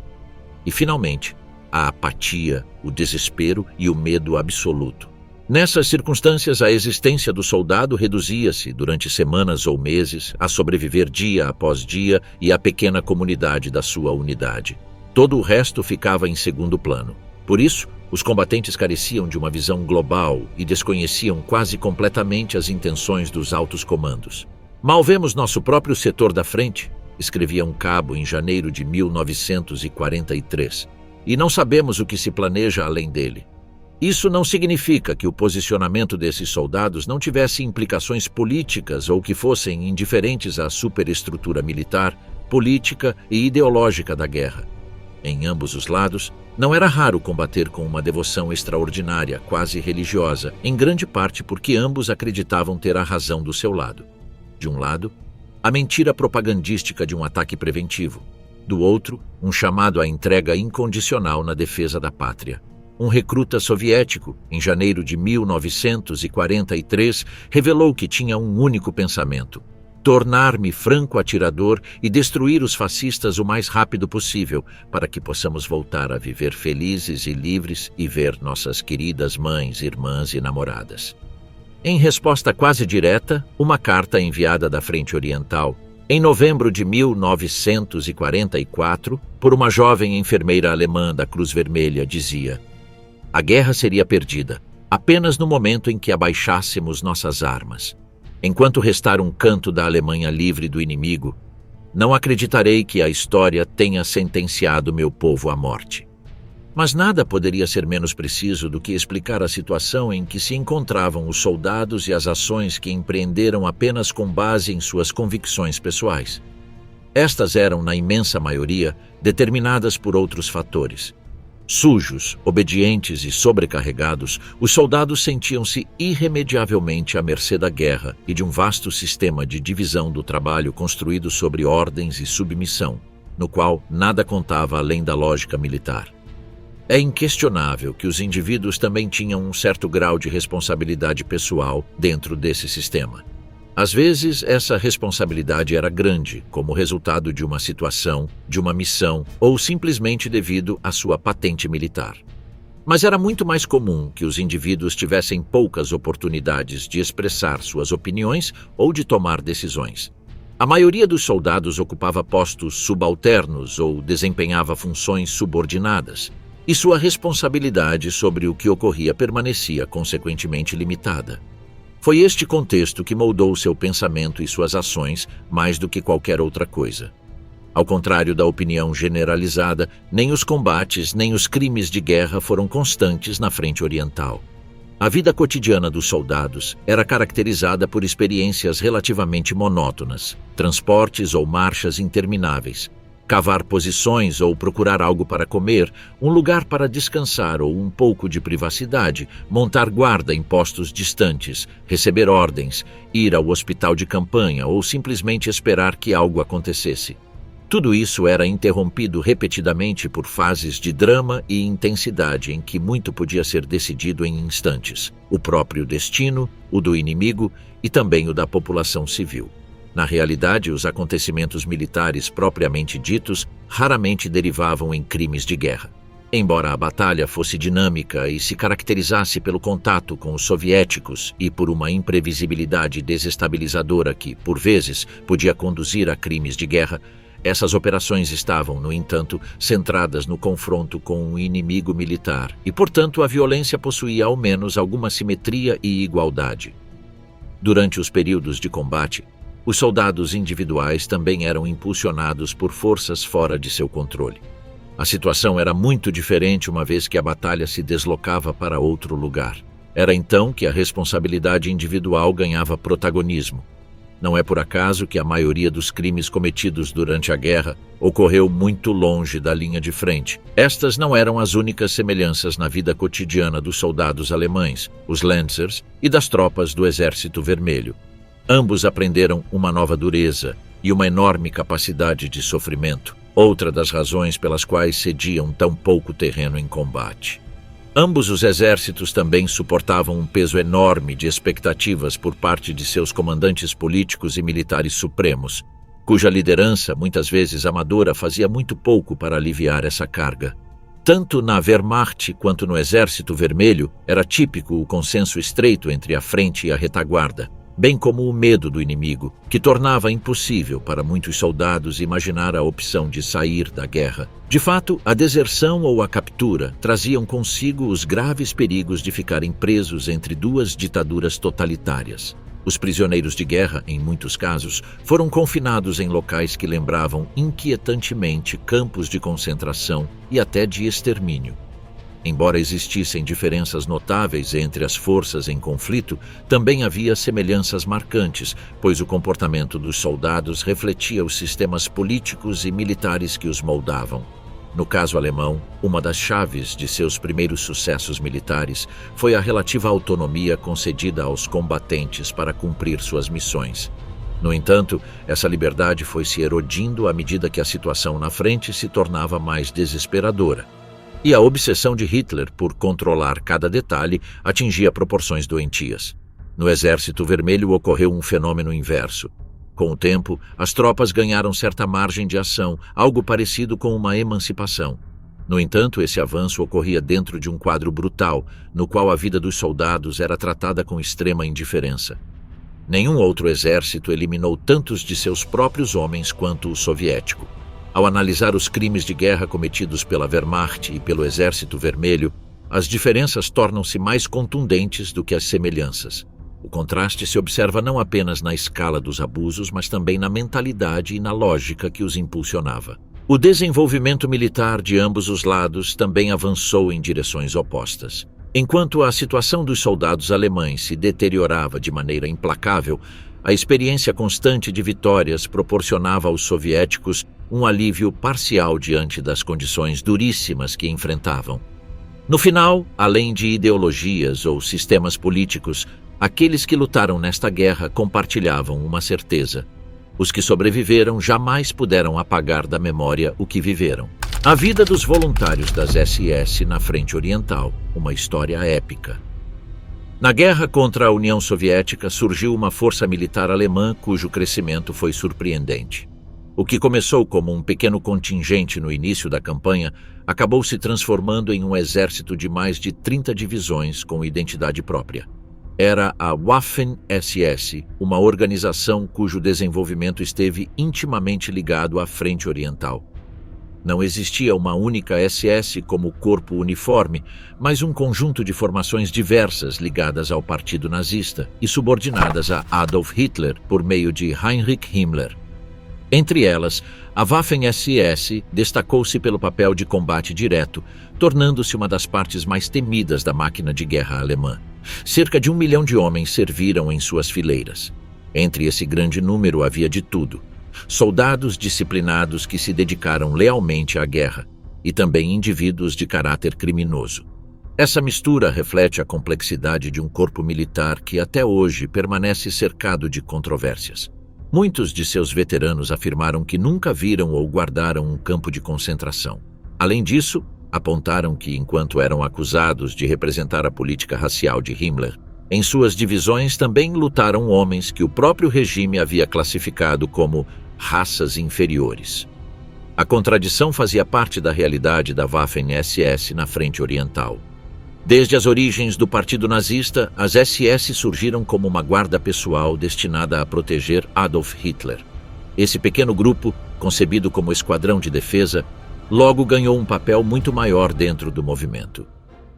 E, finalmente, a apatia, o desespero e o medo absoluto. Nessas circunstâncias, a existência do soldado reduzia-se, durante semanas ou meses, a sobreviver dia após dia e à pequena comunidade da sua unidade. Todo o resto ficava em segundo plano. Por isso, os combatentes careciam de uma visão global e desconheciam quase completamente as intenções dos altos comandos. "Mal vemos nosso próprio setor da frente", escrevia um cabo em janeiro de 1943, "e não sabemos o que se planeja além dele." Isso não significa que o posicionamento desses soldados não tivesse implicações políticas ou que fossem indiferentes à superestrutura militar, política e ideológica da guerra. Em ambos os lados, não era raro combater com uma devoção extraordinária, quase religiosa, em grande parte porque ambos acreditavam ter a razão do seu lado. De um lado, a mentira propagandística de um ataque preventivo. Do outro, um chamado à entrega incondicional na defesa da pátria. Um recruta soviético, em janeiro de 1943, revelou que tinha um único pensamento: tornar-me franco atirador e destruir os fascistas o mais rápido possível, para que possamos voltar a viver felizes e livres e ver nossas queridas mães, irmãs e namoradas. Em resposta quase direta, uma carta enviada da Frente Oriental, em novembro de 1944, por uma jovem enfermeira alemã da Cruz Vermelha, dizia: "A guerra seria perdida apenas no momento em que abaixássemos nossas armas. Enquanto restar um canto da Alemanha livre do inimigo, não acreditarei que a história tenha sentenciado meu povo à morte." Mas nada poderia ser menos preciso do que explicar a situação em que se encontravam os soldados e as ações que empreenderam apenas com base em suas convicções pessoais. Estas eram, na imensa maioria, determinadas por outros fatores. Sujos, obedientes e sobrecarregados, os soldados sentiam-se irremediavelmente à mercê da guerra e de um vasto sistema de divisão do trabalho construído sobre ordens e submissão, no qual nada contava além da lógica militar. É inquestionável que os indivíduos também tinham um certo grau de responsabilidade pessoal dentro desse sistema. Às vezes, essa responsabilidade era grande, como resultado de uma situação, de uma missão ou simplesmente devido à sua patente militar. Mas era muito mais comum que os indivíduos tivessem poucas oportunidades de expressar suas opiniões ou de tomar decisões. A maioria dos soldados ocupava postos subalternos ou desempenhava funções subordinadas, e sua responsabilidade sobre o que ocorria permanecia consequentemente limitada. Foi este contexto que moldou seu pensamento e suas ações mais do que qualquer outra coisa. Ao contrário da opinião generalizada, nem os combates nem os crimes de guerra foram constantes na Frente Oriental. A vida cotidiana dos soldados era caracterizada por experiências relativamente monótonas, transportes ou marchas intermináveis, cavar posições ou procurar algo para comer, um lugar para descansar ou um pouco de privacidade, montar guarda em postos distantes, receber ordens, ir ao hospital de campanha ou simplesmente esperar que algo acontecesse. Tudo isso era interrompido repetidamente por fases de drama e intensidade em que muito podia ser decidido em instantes: o próprio destino, o do inimigo e também o da população civil. Na realidade, os acontecimentos militares propriamente ditos raramente derivavam em crimes de guerra. Embora a batalha fosse dinâmica e se caracterizasse pelo contato com os soviéticos e por uma imprevisibilidade desestabilizadora que, por vezes, podia conduzir a crimes de guerra, essas operações estavam, no entanto, centradas no confronto com um inimigo militar e, portanto, a violência possuía ao menos alguma simetria e igualdade. Durante os períodos de combate, os soldados individuais também eram impulsionados por forças fora de seu controle. A situação era muito diferente uma vez que a batalha se deslocava para outro lugar. Era então que a responsabilidade individual ganhava protagonismo. Não é por acaso que a maioria dos crimes cometidos durante a guerra ocorreu muito longe da linha de frente. Estas não eram as únicas semelhanças na vida cotidiana dos soldados alemães, os Lancers, e das tropas do Exército Vermelho. Ambos aprenderam uma nova dureza e uma enorme capacidade de sofrimento, outra das razões pelas quais cediam tão pouco terreno em combate. Ambos os exércitos também suportavam um peso enorme de expectativas por parte de seus comandantes políticos e militares supremos, cuja liderança, muitas vezes amadora, fazia muito pouco para aliviar essa carga. Tanto na Wehrmacht quanto no Exército Vermelho, era típico o consenso estreito entre a frente e a retaguarda, bem como o medo do inimigo, que tornava impossível para muitos soldados imaginar a opção de sair da guerra. De fato, a deserção ou a captura traziam consigo os graves perigos de ficarem presos entre duas ditaduras totalitárias. Os prisioneiros de guerra, em muitos casos, foram confinados em locais que lembravam inquietantemente campos de concentração e até de extermínio. Embora existissem diferenças notáveis entre as forças em conflito, também havia semelhanças marcantes, pois o comportamento dos soldados refletia os sistemas políticos e militares que os moldavam. No caso alemão, uma das chaves de seus primeiros sucessos militares foi a relativa autonomia concedida aos combatentes para cumprir suas missões. No entanto, essa liberdade foi se erodindo à medida que a situação na frente se tornava mais desesperadora. E a obsessão de Hitler por controlar cada detalhe atingia proporções doentias. No Exército Vermelho ocorreu um fenômeno inverso. Com o tempo, as tropas ganharam certa margem de ação, algo parecido com uma emancipação. No entanto, esse avanço ocorria dentro de um quadro brutal, no qual a vida dos soldados era tratada com extrema indiferença. Nenhum outro exército eliminou tantos de seus próprios homens quanto o soviético. Ao analisar os crimes de guerra cometidos pela Wehrmacht e pelo Exército Vermelho, as diferenças tornam-se mais contundentes do que as semelhanças. O contraste se observa não apenas na escala dos abusos, mas também na mentalidade e na lógica que os impulsionava. O desenvolvimento militar de ambos os lados também avançou em direções opostas. Enquanto a situação dos soldados alemães se deteriorava de maneira implacável, a experiência constante de vitórias proporcionava aos soviéticos um alívio parcial diante das condições duríssimas que enfrentavam. No final, além de ideologias ou sistemas políticos, aqueles que lutaram nesta guerra compartilhavam uma certeza: os que sobreviveram jamais puderam apagar da memória o que viveram. A vida dos voluntários das SS na Frente Oriental, uma história épica. Na guerra contra a União Soviética surgiu uma força militar alemã cujo crescimento foi surpreendente. O que começou como um pequeno contingente no início da campanha acabou se transformando em um exército de mais de 30 divisões com identidade própria. Era a Waffen-SS, uma organização cujo desenvolvimento esteve intimamente ligado à Frente Oriental. Não existia uma única SS como corpo uniforme, mas um conjunto de formações diversas ligadas ao Partido Nazista e subordinadas a Adolf Hitler por meio de Heinrich Himmler. Entre elas, a Waffen-SS destacou-se pelo papel de combate direto, tornando-se uma das partes mais temidas da máquina de guerra alemã. Cerca de 1 milhão de homens serviram em suas fileiras. Entre esse grande número havia de tudo: soldados disciplinados que se dedicaram lealmente à guerra e também indivíduos de caráter criminoso. Essa mistura reflete a complexidade de um corpo militar que até hoje permanece cercado de controvérsias. Muitos de seus veteranos afirmaram que nunca viram ou guardaram um campo de concentração. Além disso, apontaram que, enquanto eram acusados de representar a política racial de Himmler, em suas divisões também lutaram homens que o próprio regime havia classificado como raças inferiores. A contradição fazia parte da realidade da Waffen-SS na frente oriental. Desde as origens do Partido Nazista, as SS surgiram como uma guarda pessoal destinada a proteger Adolf Hitler. Esse pequeno grupo, concebido como esquadrão de defesa, logo ganhou um papel muito maior dentro do movimento.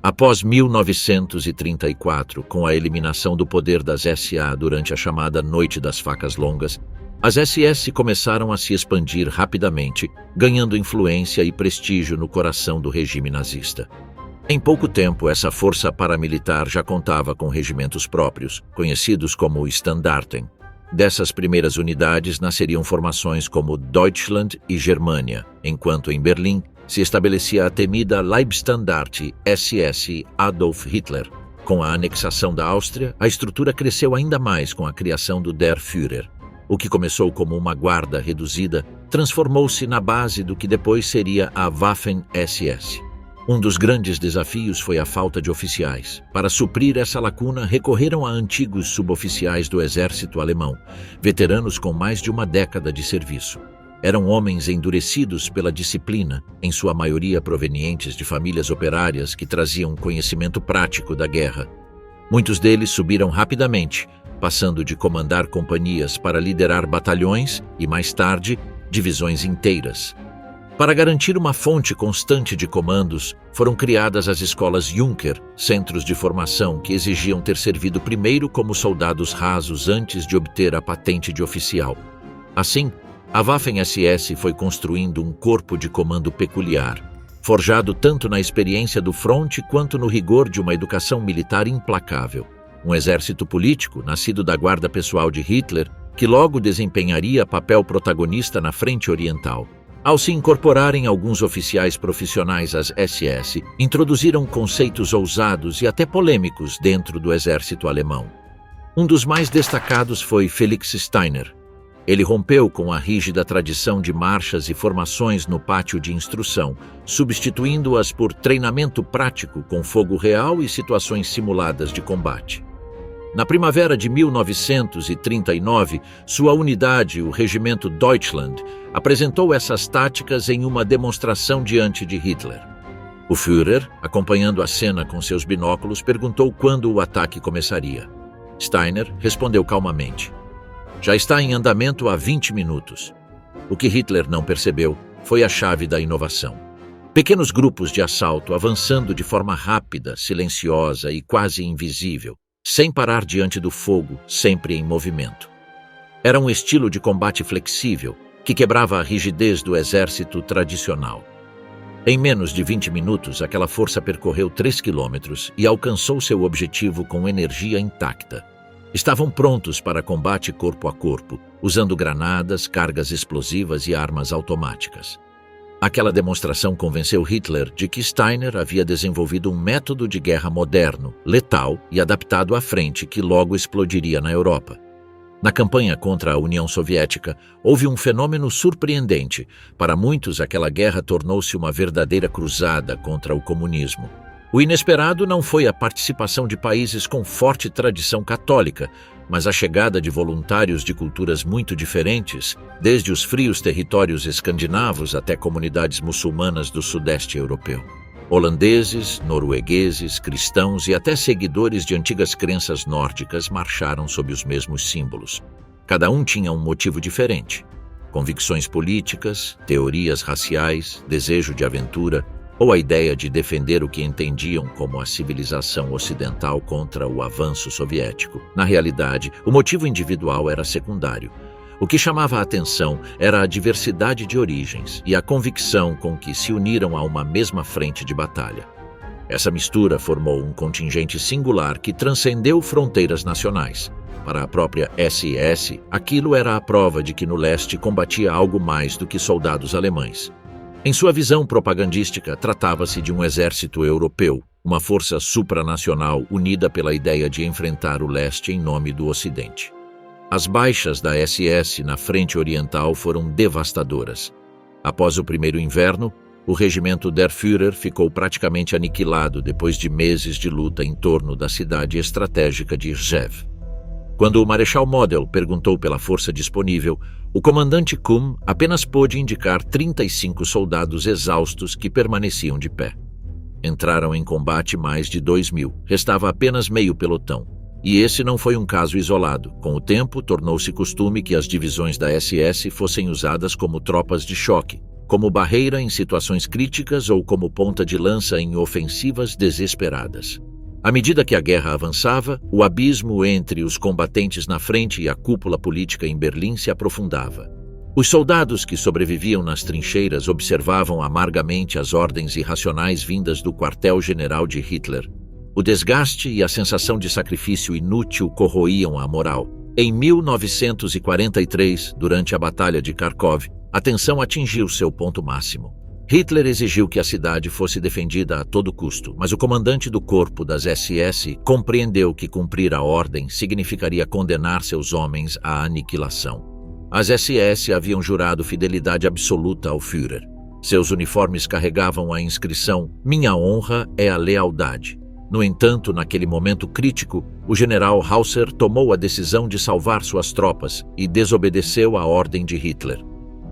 Após 1934, com a eliminação do poder das SA durante a chamada Noite das Facas Longas, as SS começaram a se expandir rapidamente, ganhando influência e prestígio no coração do regime nazista. Em pouco tempo, essa força paramilitar já contava com regimentos próprios, conhecidos como Standarten. Dessas primeiras unidades nasceriam formações como Deutschland e Germânia, enquanto em Berlim se estabelecia a temida Leibstandarte SS Adolf Hitler. Com a anexação da Áustria, a estrutura cresceu ainda mais com a criação do Der Führer. O que começou como uma guarda reduzida transformou-se na base do que depois seria a Waffen-SS. Um dos grandes desafios foi a falta de oficiais. Para suprir essa lacuna, recorreram a antigos suboficiais do exército alemão, veteranos com mais de uma década de serviço. Eram homens endurecidos pela disciplina, em sua maioria provenientes de famílias operárias que traziam conhecimento prático da guerra. Muitos deles subiram rapidamente, passando de comandar companhias para liderar batalhões e, mais tarde, divisões inteiras. Para garantir uma fonte constante de comandos, foram criadas as escolas Junker, centros de formação que exigiam ter servido primeiro como soldados rasos antes de obter a patente de oficial. Assim, a Waffen-SS foi construindo um corpo de comando peculiar, forjado tanto na experiência do fronte quanto no rigor de uma educação militar implacável. Um exército político, nascido da guarda pessoal de Hitler, que logo desempenharia papel protagonista na frente oriental. Ao se incorporarem alguns oficiais profissionais às SS, introduziram conceitos ousados e até polêmicos dentro do exército alemão. Um dos mais destacados foi Felix Steiner. Ele rompeu com a rígida tradição de marchas e formações no pátio de instrução, substituindo-as por treinamento prático com fogo real e situações simuladas de combate. Na primavera de 1939, sua unidade, o Regimento Deutschland, apresentou essas táticas em uma demonstração diante de Hitler. O Führer, acompanhando a cena com seus binóculos, perguntou quando o ataque começaria. Steiner respondeu calmamente: "Já está em andamento há 20 minutos." O que Hitler não percebeu foi a chave da inovação. Pequenos grupos de assalto avançando de forma rápida, silenciosa e quase invisível, sem parar diante do fogo, sempre em movimento. Era um estilo de combate flexível, que quebrava a rigidez do exército tradicional. Em menos de 20 minutos, aquela força percorreu 3 quilômetros e alcançou seu objetivo com energia intacta. Estavam prontos para combate corpo a corpo, usando granadas, cargas explosivas e armas automáticas. Aquela demonstração convenceu Hitler de que Steiner havia desenvolvido um método de guerra moderno, letal e adaptado à frente que logo explodiria na Europa. Na campanha contra a União Soviética, houve um fenômeno surpreendente. Para muitos, aquela guerra tornou-se uma verdadeira cruzada contra o comunismo. O inesperado não foi a participação de países com forte tradição católica, mas a chegada de voluntários de culturas muito diferentes, desde os frios territórios escandinavos até comunidades muçulmanas do sudeste europeu. Holandeses, noruegueses, cristãos e até seguidores de antigas crenças nórdicas marcharam sob os mesmos símbolos. Cada um tinha um motivo diferente: convicções políticas, teorias raciais, desejo de aventura, ou a ideia de defender o que entendiam como a civilização ocidental contra o avanço soviético. Na realidade, o motivo individual era secundário. O que chamava a atenção era a diversidade de origens e a convicção com que se uniram a uma mesma frente de batalha. Essa mistura formou um contingente singular que transcendeu fronteiras nacionais. Para a própria SS, aquilo era a prova de que no leste combatia algo mais do que soldados alemães. Em sua visão propagandística, tratava-se de um exército europeu, uma força supranacional unida pela ideia de enfrentar o leste em nome do Ocidente. As baixas da SS na frente oriental foram devastadoras. Após o primeiro inverno, o regimento Der Führer ficou praticamente aniquilado depois de meses de luta em torno da cidade estratégica de Rzhev. Quando o Marechal Model perguntou pela força disponível, o comandante Kuhn apenas pôde indicar 35 soldados exaustos que permaneciam de pé. Entraram em combate mais de 2.000, restava apenas meio pelotão. E esse não foi um caso isolado. Com o tempo, tornou-se costume que as divisões da SS fossem usadas como tropas de choque, como barreira em situações críticas ou como ponta de lança em ofensivas desesperadas. À medida que a guerra avançava, o abismo entre os combatentes na frente e a cúpula política em Berlim se aprofundava. Os soldados que sobreviviam nas trincheiras observavam amargamente as ordens irracionais vindas do quartel-general de Hitler. O desgaste e a sensação de sacrifício inútil corroíam a moral. Em 1943, durante a Batalha de Kharkov, a tensão atingiu seu ponto máximo. Hitler exigiu que a cidade fosse defendida a todo custo, mas o comandante do corpo das SS compreendeu que cumprir a ordem significaria condenar seus homens à aniquilação. As SS haviam jurado fidelidade absoluta ao Führer. Seus uniformes carregavam a inscrição "Minha honra é a lealdade". No entanto, naquele momento crítico, o general Hausser tomou a decisão de salvar suas tropas e desobedeceu à ordem de Hitler.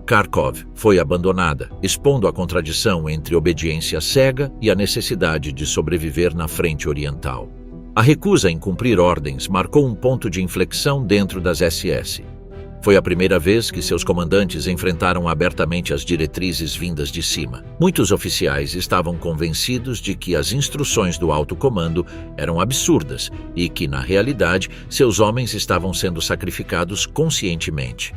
Kharkov foi abandonada, expondo a contradição entre obediência cega e a necessidade de sobreviver na frente oriental. A recusa em cumprir ordens marcou um ponto de inflexão dentro das SS. Foi a primeira vez que seus comandantes enfrentaram abertamente as diretrizes vindas de cima. Muitos oficiais estavam convencidos de que as instruções do alto comando eram absurdas e que, na realidade, seus homens estavam sendo sacrificados conscientemente.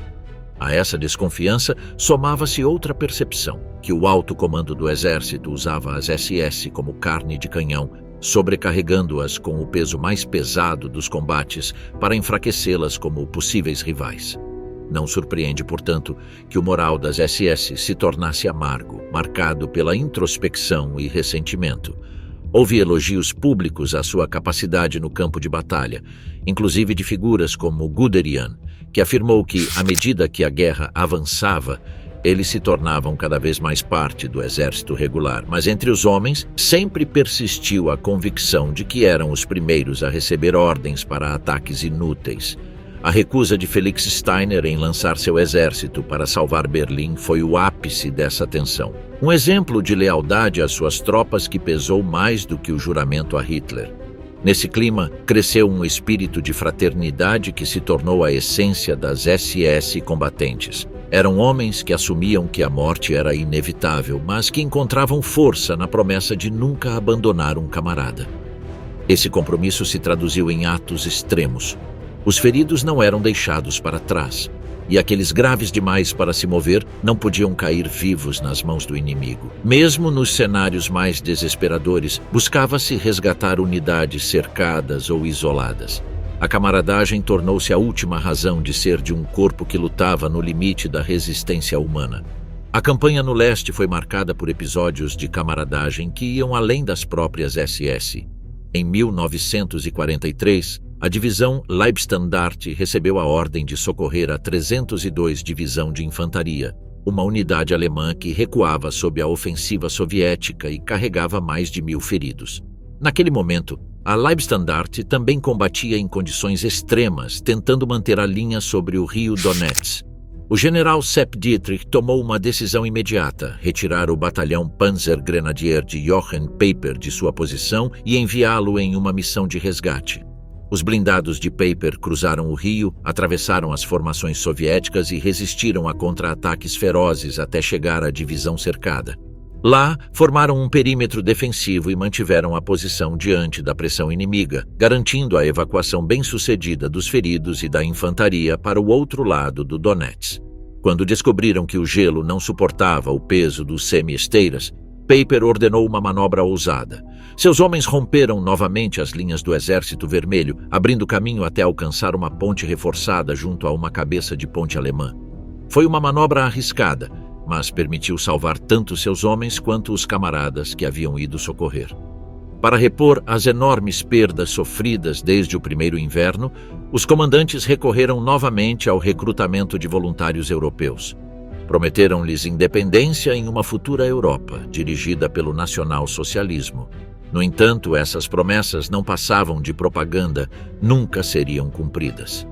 A essa desconfiança somava-se outra percepção, que o alto comando do exército usava as SS como carne de canhão, sobrecarregando-as com o peso mais pesado dos combates para enfraquecê-las como possíveis rivais. Não surpreende, portanto, que o moral das SS se tornasse amargo, marcado pela introspecção e ressentimento. Houve elogios públicos à sua capacidade no campo de batalha, inclusive de figuras como Guderian, que afirmou que, à medida que a guerra avançava, eles se tornavam cada vez mais parte do exército regular. Mas entre os homens, sempre persistiu a convicção de que eram os primeiros a receber ordens para ataques inúteis. A recusa de Felix Steiner em lançar seu exército para salvar Berlim foi o ápice dessa tensão. Um exemplo de lealdade às suas tropas que pesou mais do que o juramento a Hitler. Nesse clima, cresceu um espírito de fraternidade que se tornou a essência das SS combatentes. Eram homens que assumiam que a morte era inevitável, mas que encontravam força na promessa de nunca abandonar um camarada. Esse compromisso se traduziu em atos extremos. Os feridos não eram deixados para trás, e aqueles graves demais para se mover não podiam cair vivos nas mãos do inimigo. Mesmo nos cenários mais desesperadores, buscava-se resgatar unidades cercadas ou isoladas. A camaradagem tornou-se a última razão de ser de um corpo que lutava no limite da resistência humana. A campanha no leste foi marcada por episódios de camaradagem que iam além das próprias SS. Em 1943, a divisão Leibstandarte recebeu a ordem de socorrer a 302 Divisão de Infantaria, uma unidade alemã que recuava sob a ofensiva soviética e carregava mais de 1.000 feridos. Naquele momento, a Leibstandarte também combatia em condições extremas, tentando manter a linha sobre o rio Donetsk. O general Sepp Dietrich tomou uma decisão imediata, retirar o batalhão Panzergrenadier de Jochen Peiper de sua posição e enviá-lo em uma missão de resgate. Os blindados de Peiper cruzaram o rio, atravessaram as formações soviéticas e resistiram a contra-ataques ferozes até chegar à divisão cercada. Lá, formaram um perímetro defensivo e mantiveram a posição diante da pressão inimiga, garantindo a evacuação bem-sucedida dos feridos e da infantaria para o outro lado do Donetsk. Quando descobriram que o gelo não suportava o peso dos semi-esteiras, Peiper ordenou uma manobra ousada. Seus homens romperam novamente as linhas do Exército Vermelho, abrindo caminho até alcançar uma ponte reforçada junto a uma cabeça de ponte alemã. Foi uma manobra arriscada, mas permitiu salvar tanto seus homens quanto os camaradas que haviam ido socorrer. Para repor as enormes perdas sofridas desde o primeiro inverno, os comandantes recorreram novamente ao recrutamento de voluntários europeus. Prometeram-lhes independência em uma futura Europa, dirigida pelo nacional-socialismo. No entanto, essas promessas não passavam de propaganda, nunca seriam cumpridas.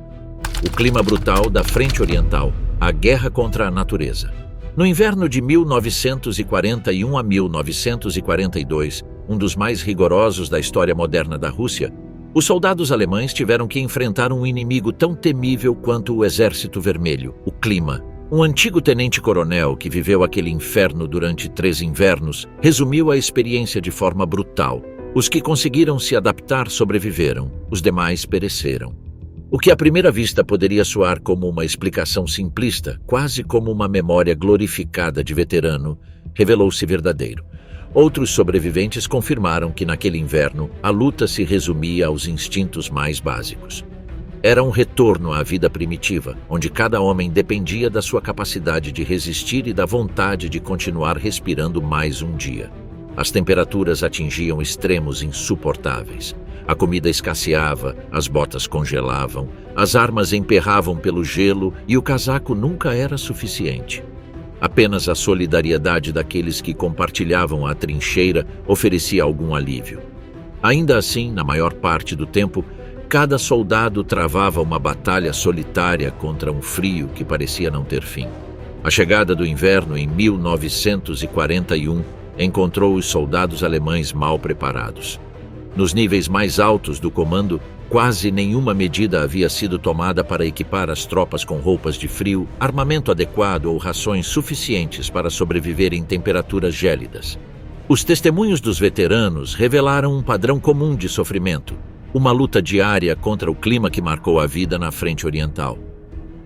O clima brutal da Frente Oriental, a guerra contra a natureza. No inverno de 1941 a 1942, um dos mais rigorosos da história moderna da Rússia, os soldados alemães tiveram que enfrentar um inimigo tão temível quanto o Exército Vermelho, o clima. Um antigo tenente-coronel que viveu aquele inferno durante 3 invernos resumiu a experiência de forma brutal. Os que conseguiram se adaptar sobreviveram, os demais pereceram. O que à primeira vista poderia soar como uma explicação simplista, quase como uma memória glorificada de veterano, revelou-se verdadeiro. Outros sobreviventes confirmaram que naquele inverno a luta se resumia aos instintos mais básicos. Era um retorno à vida primitiva, onde cada homem dependia da sua capacidade de resistir e da vontade de continuar respirando mais um dia. As temperaturas atingiam extremos insuportáveis. A comida escasseava, as botas congelavam, as armas emperravam pelo gelo e o casaco nunca era suficiente. Apenas a solidariedade daqueles que compartilhavam a trincheira oferecia algum alívio. Ainda assim, na maior parte do tempo, cada soldado travava uma batalha solitária contra um frio que parecia não ter fim. A chegada do inverno em 1941 encontrou os soldados alemães mal preparados. Nos níveis mais altos do comando, quase nenhuma medida havia sido tomada para equipar as tropas com roupas de frio, armamento adequado ou rações suficientes para sobreviver em temperaturas gélidas. Os testemunhos dos veteranos revelaram um padrão comum de sofrimento, uma luta diária contra o clima que marcou a vida na Frente Oriental.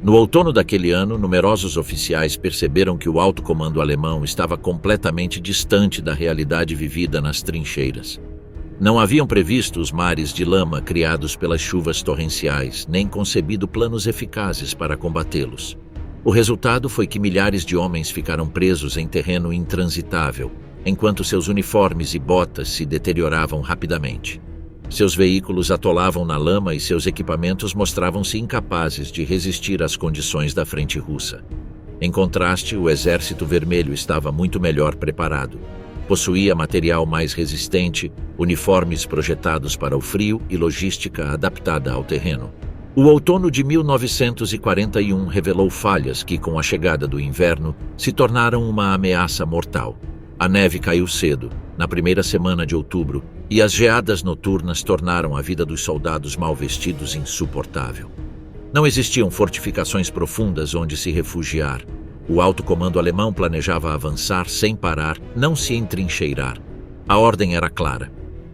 No outono daquele ano, numerosos oficiais perceberam que o alto comando alemão estava completamente distante da realidade vivida nas trincheiras. Não haviam previsto os mares de lama criados pelas chuvas torrenciais, nem concebido planos eficazes para combatê-los. O resultado foi que milhares de homens ficaram presos em terreno intransitável, enquanto seus uniformes e botas se deterioravam rapidamente. Seus veículos atolavam na lama e seus equipamentos mostravam-se incapazes de resistir às condições da frente russa. Em contraste, o Exército Vermelho estava muito melhor preparado. Possuía material mais resistente, uniformes projetados para o frio e logística adaptada ao terreno. O outono de 1941 revelou falhas que, com a chegada do inverno, se tornaram uma ameaça mortal. A neve caiu cedo, na primeira semana de outubro, e as geadas noturnas tornaram a vida dos soldados mal vestidos insuportável. Não existiam fortificações profundas onde se refugiar. O alto comando alemão planejava avançar sem parar, não se entrincheirar. A ordem era clara: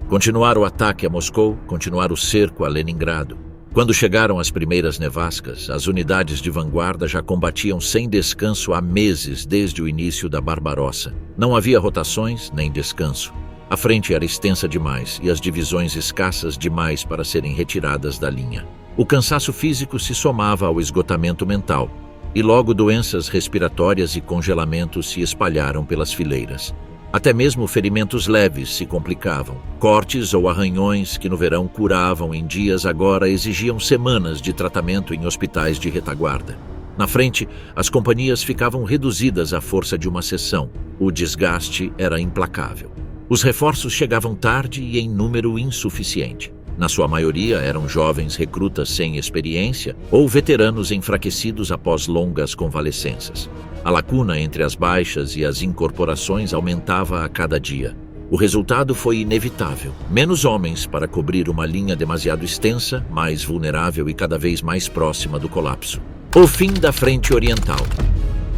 continuar o ataque a Moscou, continuar o cerco a Leningrado. Quando chegaram as primeiras nevascas, as unidades de vanguarda já combatiam sem descanso há meses desde o início da Barbarossa. Não havia rotações nem descanso. A frente era extensa demais e as divisões escassas demais para serem retiradas da linha. O cansaço físico se somava ao esgotamento mental, e logo doenças respiratórias e congelamentos se espalharam pelas fileiras. Até mesmo ferimentos leves se complicavam. Cortes ou arranhões que no verão curavam em dias agora exigiam semanas de tratamento em hospitais de retaguarda. Na frente, as companhias ficavam reduzidas à força de uma seção. O desgaste era implacável. Os reforços chegavam tarde e em número insuficiente. Na sua maioria eram jovens recrutas sem experiência ou veteranos enfraquecidos após longas convalescenças. A lacuna entre as baixas e as incorporações aumentava a cada dia. O resultado foi inevitável: menos homens para cobrir uma linha demasiado extensa, mais vulnerável e cada vez mais próxima do colapso. O fim da Frente Oriental.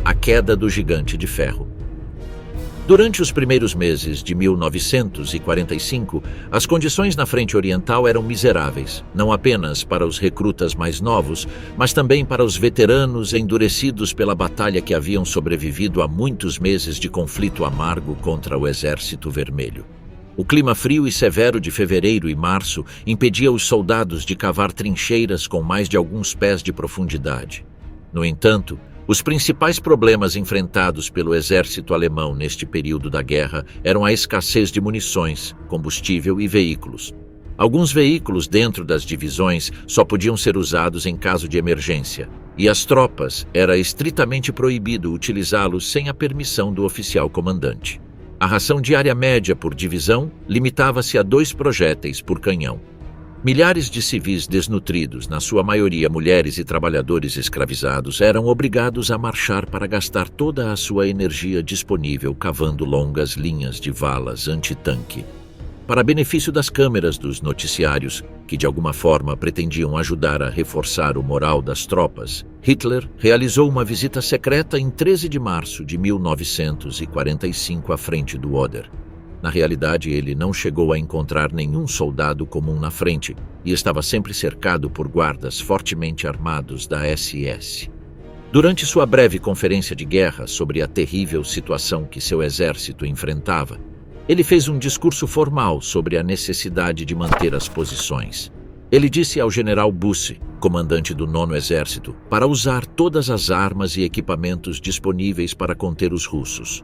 A queda do gigante de ferro. Durante os primeiros meses de 1945, as condições na Frente Oriental eram miseráveis, não apenas para os recrutas mais novos, mas também para os veteranos endurecidos pela batalha que haviam sobrevivido a muitos meses de conflito amargo contra o Exército Vermelho. O clima frio e severo de fevereiro e março impedia os soldados de cavar trincheiras com mais de alguns pés de profundidade. No entanto, os principais problemas enfrentados pelo exército alemão neste período da guerra eram a escassez de munições, combustível e veículos. Alguns veículos dentro das divisões só podiam ser usados em caso de emergência, e as tropas era estritamente proibido utilizá-los sem a permissão do oficial comandante. A ração diária média por divisão limitava-se a 2 projéteis por canhão. Milhares de civis desnutridos, na sua maioria mulheres e trabalhadores escravizados, eram obrigados a marchar para gastar toda a sua energia disponível cavando longas linhas de valas antitanque. Para benefício das câmeras dos noticiários, que de alguma forma pretendiam ajudar a reforçar o moral das tropas, Hitler realizou uma visita secreta em 13 de março de 1945 à frente do Oder. Na realidade, ele não chegou a encontrar nenhum soldado comum na frente e estava sempre cercado por guardas fortemente armados da SS. Durante sua breve conferência de guerra sobre a terrível situação que seu exército enfrentava, ele fez um discurso formal sobre a necessidade de manter as posições. Ele disse ao general Busse, comandante do 9º Exército, para usar todas as armas e equipamentos disponíveis para conter os russos.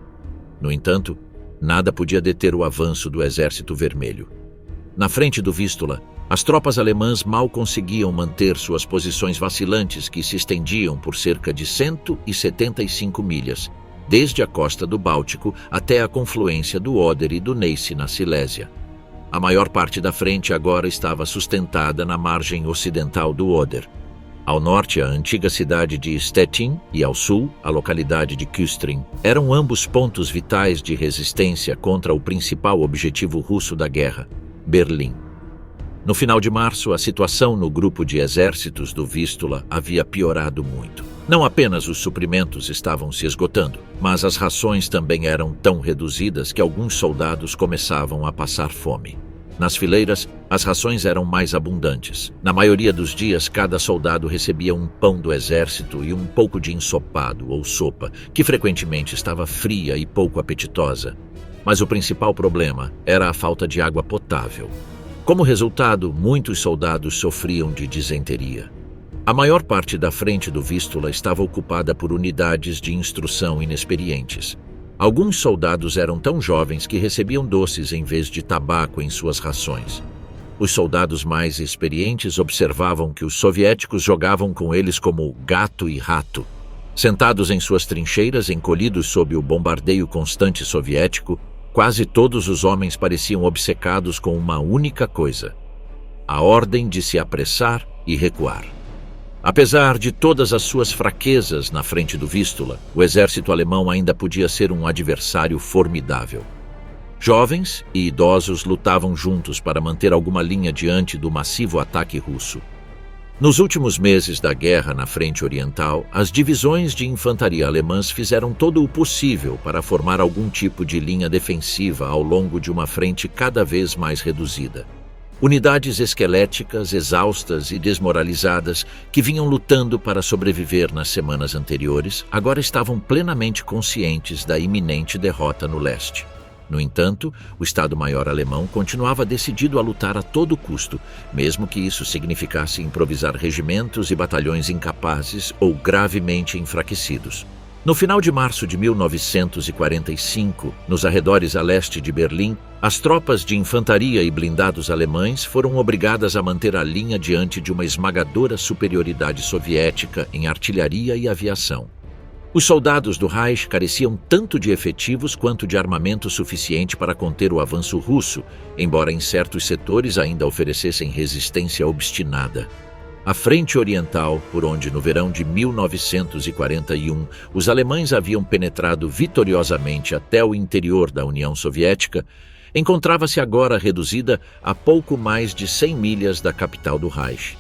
No entanto, nada podia deter o avanço do Exército Vermelho. Na frente do Vístula, as tropas alemãs mal conseguiam manter suas posições vacilantes que se estendiam por cerca de 175 milhas, desde a costa do Báltico até a confluência do Oder e do Neisse na Silésia. A maior parte da frente agora estava sustentada na margem ocidental do Oder. Ao norte, a antiga cidade de Stettin e ao sul, a localidade de Küstrin, eram ambos pontos vitais de resistência contra o principal objetivo russo da guerra, Berlim. No final de março, a situação no grupo de exércitos do Vístula havia piorado muito. Não apenas os suprimentos estavam se esgotando, mas as rações também eram tão reduzidas que alguns soldados começavam a passar fome. Nas fileiras, as rações eram mais abundantes. Na maioria dos dias, cada soldado recebia um pão do exército e um pouco de ensopado ou sopa, que frequentemente estava fria e pouco apetitosa. Mas o principal problema era a falta de água potável. Como resultado, muitos soldados sofriam de disenteria. A maior parte da frente do Vístula estava ocupada por unidades de instrução inexperientes. Alguns soldados eram tão jovens que recebiam doces em vez de tabaco em suas rações. Os soldados mais experientes observavam que os soviéticos jogavam com eles como gato e rato. Sentados em suas trincheiras, encolhidos sob o bombardeio constante soviético, quase todos os homens pareciam obcecados com uma única coisa: a ordem de se apressar e recuar. Apesar de todas as suas fraquezas na frente do Vístula, o exército alemão ainda podia ser um adversário formidável. Jovens e idosos lutavam juntos para manter alguma linha diante do massivo ataque russo. Nos últimos meses da guerra na frente oriental, as divisões de infantaria alemãs fizeram todo o possível para formar algum tipo de linha defensiva ao longo de uma frente cada vez mais reduzida. Unidades esqueléticas, exaustas e desmoralizadas, que vinham lutando para sobreviver nas semanas anteriores, agora estavam plenamente conscientes da iminente derrota no leste. No entanto, o Estado-Maior alemão continuava decidido a lutar a todo custo, mesmo que isso significasse improvisar regimentos e batalhões incapazes ou gravemente enfraquecidos. No final de março de 1945, nos arredores a leste de Berlim, as tropas de infantaria e blindados alemães foram obrigadas a manter a linha diante de uma esmagadora superioridade soviética em artilharia e aviação. Os soldados do Reich careciam tanto de efetivos quanto de armamento suficiente para conter o avanço russo, embora em certos setores ainda oferecessem resistência obstinada. A frente oriental, por onde no verão de 1941 os alemães haviam penetrado vitoriosamente até o interior da União Soviética, encontrava-se agora reduzida a pouco mais de 100 milhas da capital do Reich.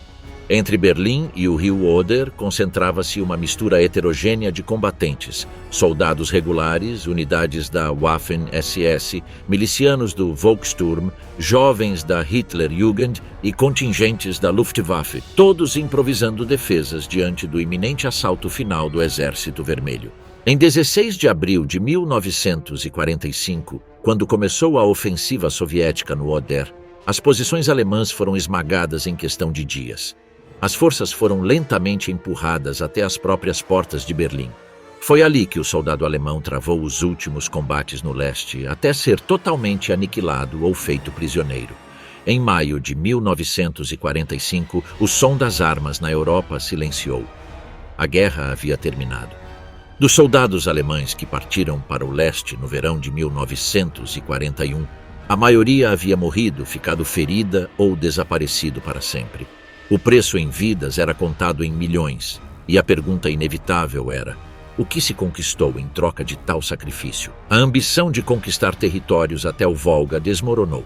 Entre Berlim e o rio Oder concentrava-se uma mistura heterogênea de combatentes, soldados regulares, unidades da Waffen-SS, milicianos do Volkssturm, jovens da Hitlerjugend e contingentes da Luftwaffe, todos improvisando defesas diante do iminente assalto final do Exército Vermelho. Em 16 de abril de 1945, quando começou a ofensiva soviética no Oder, as posições alemãs foram esmagadas em questão de dias. As forças foram lentamente empurradas até as próprias portas de Berlim. Foi ali que o soldado alemão travou os últimos combates no leste, até ser totalmente aniquilado ou feito prisioneiro. Em maio de 1945, o som das armas na Europa silenciou. A guerra havia terminado. Dos soldados alemães que partiram para o leste no verão de 1941, a maioria havia morrido, ficado ferida ou desaparecido para sempre. O preço em vidas era contado em milhões, e a pergunta inevitável era: o que se conquistou em troca de tal sacrifício? A ambição de conquistar territórios até o Volga desmoronou.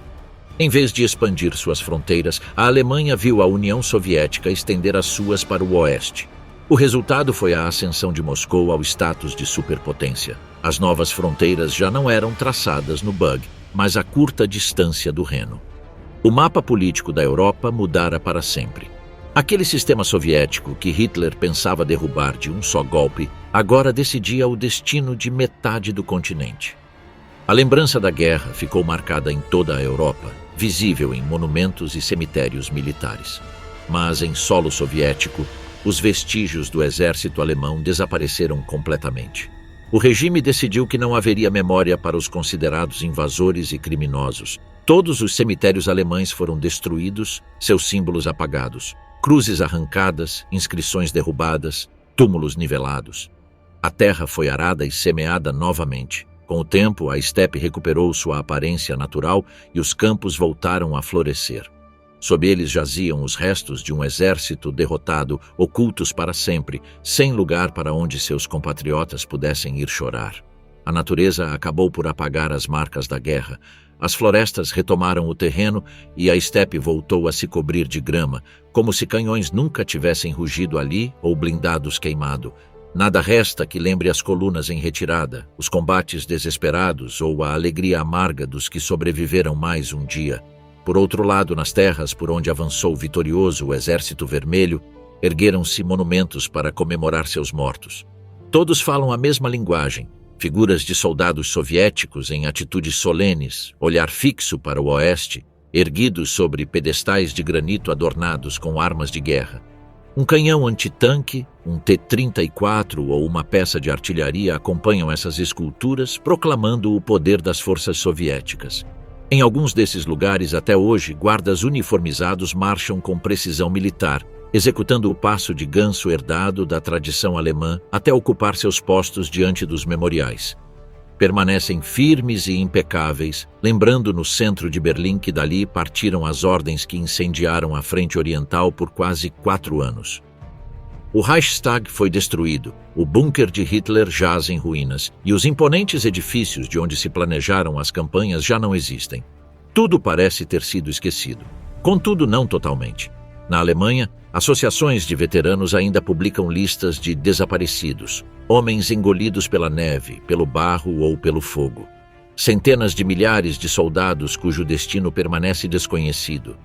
Em vez de expandir suas fronteiras, a Alemanha viu a União Soviética estender as suas para o oeste. O resultado foi a ascensão de Moscou ao status de superpotência. As novas fronteiras já não eram traçadas no Bug, mas a curta distância do Reno. O mapa político da Europa mudara para sempre. Aquele sistema soviético que Hitler pensava derrubar de um só golpe, agora decidia o destino de metade do continente. A lembrança da guerra ficou marcada em toda a Europa, visível em monumentos e cemitérios militares. Mas em solo soviético, os vestígios do exército alemão desapareceram completamente. O regime decidiu que não haveria memória para os considerados invasores e criminosos. Todos os cemitérios alemães foram destruídos, seus símbolos apagados, cruzes arrancadas, inscrições derrubadas, túmulos nivelados. A terra foi arada e semeada novamente. Com o tempo, a estepe recuperou sua aparência natural e os campos voltaram a florescer. Sob eles jaziam os restos de um exército derrotado, ocultos para sempre, sem lugar para onde seus compatriotas pudessem ir chorar. A natureza acabou por apagar as marcas da guerra. As florestas retomaram o terreno e a estepe voltou a se cobrir de grama, como se canhões nunca tivessem rugido ali ou blindados queimado. Nada resta que lembre as colunas em retirada, os combates desesperados ou a alegria amarga dos que sobreviveram mais um dia. Por outro lado, nas terras por onde avançou vitorioso o Exército Vermelho, ergueram-se monumentos para comemorar seus mortos. Todos falam a mesma linguagem, figuras de soldados soviéticos em atitudes solenes, olhar fixo para o oeste, erguidos sobre pedestais de granito adornados com armas de guerra. Um canhão antitanque, um T-34 ou uma peça de artilharia acompanham essas esculturas, proclamando o poder das forças soviéticas. Em alguns desses lugares, até hoje, guardas uniformizados marcham com precisão militar, executando o passo de ganso herdado da tradição alemã até ocupar seus postos diante dos memoriais. Permanecem firmes e impecáveis, lembrando no centro de Berlim que dali partiram as ordens que incendiaram a frente oriental por quase 4 anos. O Reichstag foi destruído, o bunker de Hitler jaz em ruínas e os imponentes edifícios de onde se planejaram as campanhas já não existem. Tudo parece ter sido esquecido. Contudo, não totalmente. Na Alemanha, associações de veteranos ainda publicam listas de desaparecidos, homens engolidos pela neve, pelo barro ou pelo fogo. Centenas de milhares de soldados cujo destino permanece desconhecido.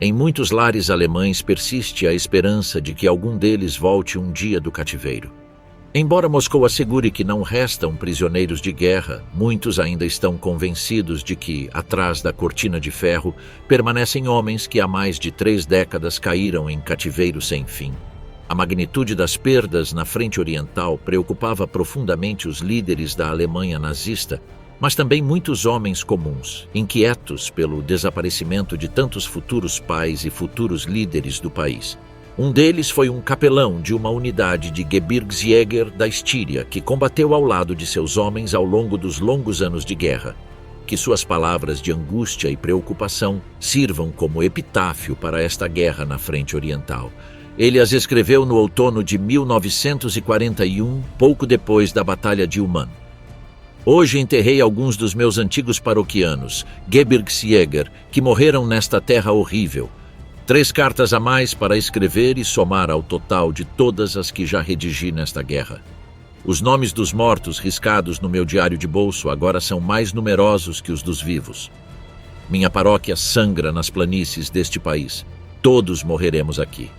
Em muitos lares alemães persiste a esperança de que algum deles volte um dia do cativeiro. Embora Moscou assegure que não restam prisioneiros de guerra, muitos ainda estão convencidos de que, atrás da cortina de ferro, permanecem homens que há mais de 3 décadas caíram em cativeiro sem fim. A magnitude das perdas na frente oriental preocupava profundamente os líderes da Alemanha nazista, mas também muitos homens comuns, inquietos pelo desaparecimento de tantos futuros pais e futuros líderes do país. Um deles foi um capelão de uma unidade de Gebirgsjäger da Estíria que combateu ao lado de seus homens ao longo dos longos anos de guerra. Que suas palavras de angústia e preocupação sirvam como epitáfio para esta guerra na frente oriental. Ele as escreveu no outono de 1941, pouco depois da Batalha de Uman. Hoje enterrei alguns dos meus antigos paroquianos, Gebirgsjäger, que morreram nesta terra horrível. 3 cartas a mais para escrever e somar ao total de todas as que já redigi nesta guerra. Os nomes dos mortos riscados no meu diário de bolso agora são mais numerosos que os dos vivos. Minha paróquia sangra nas planícies deste país. Todos morreremos aqui.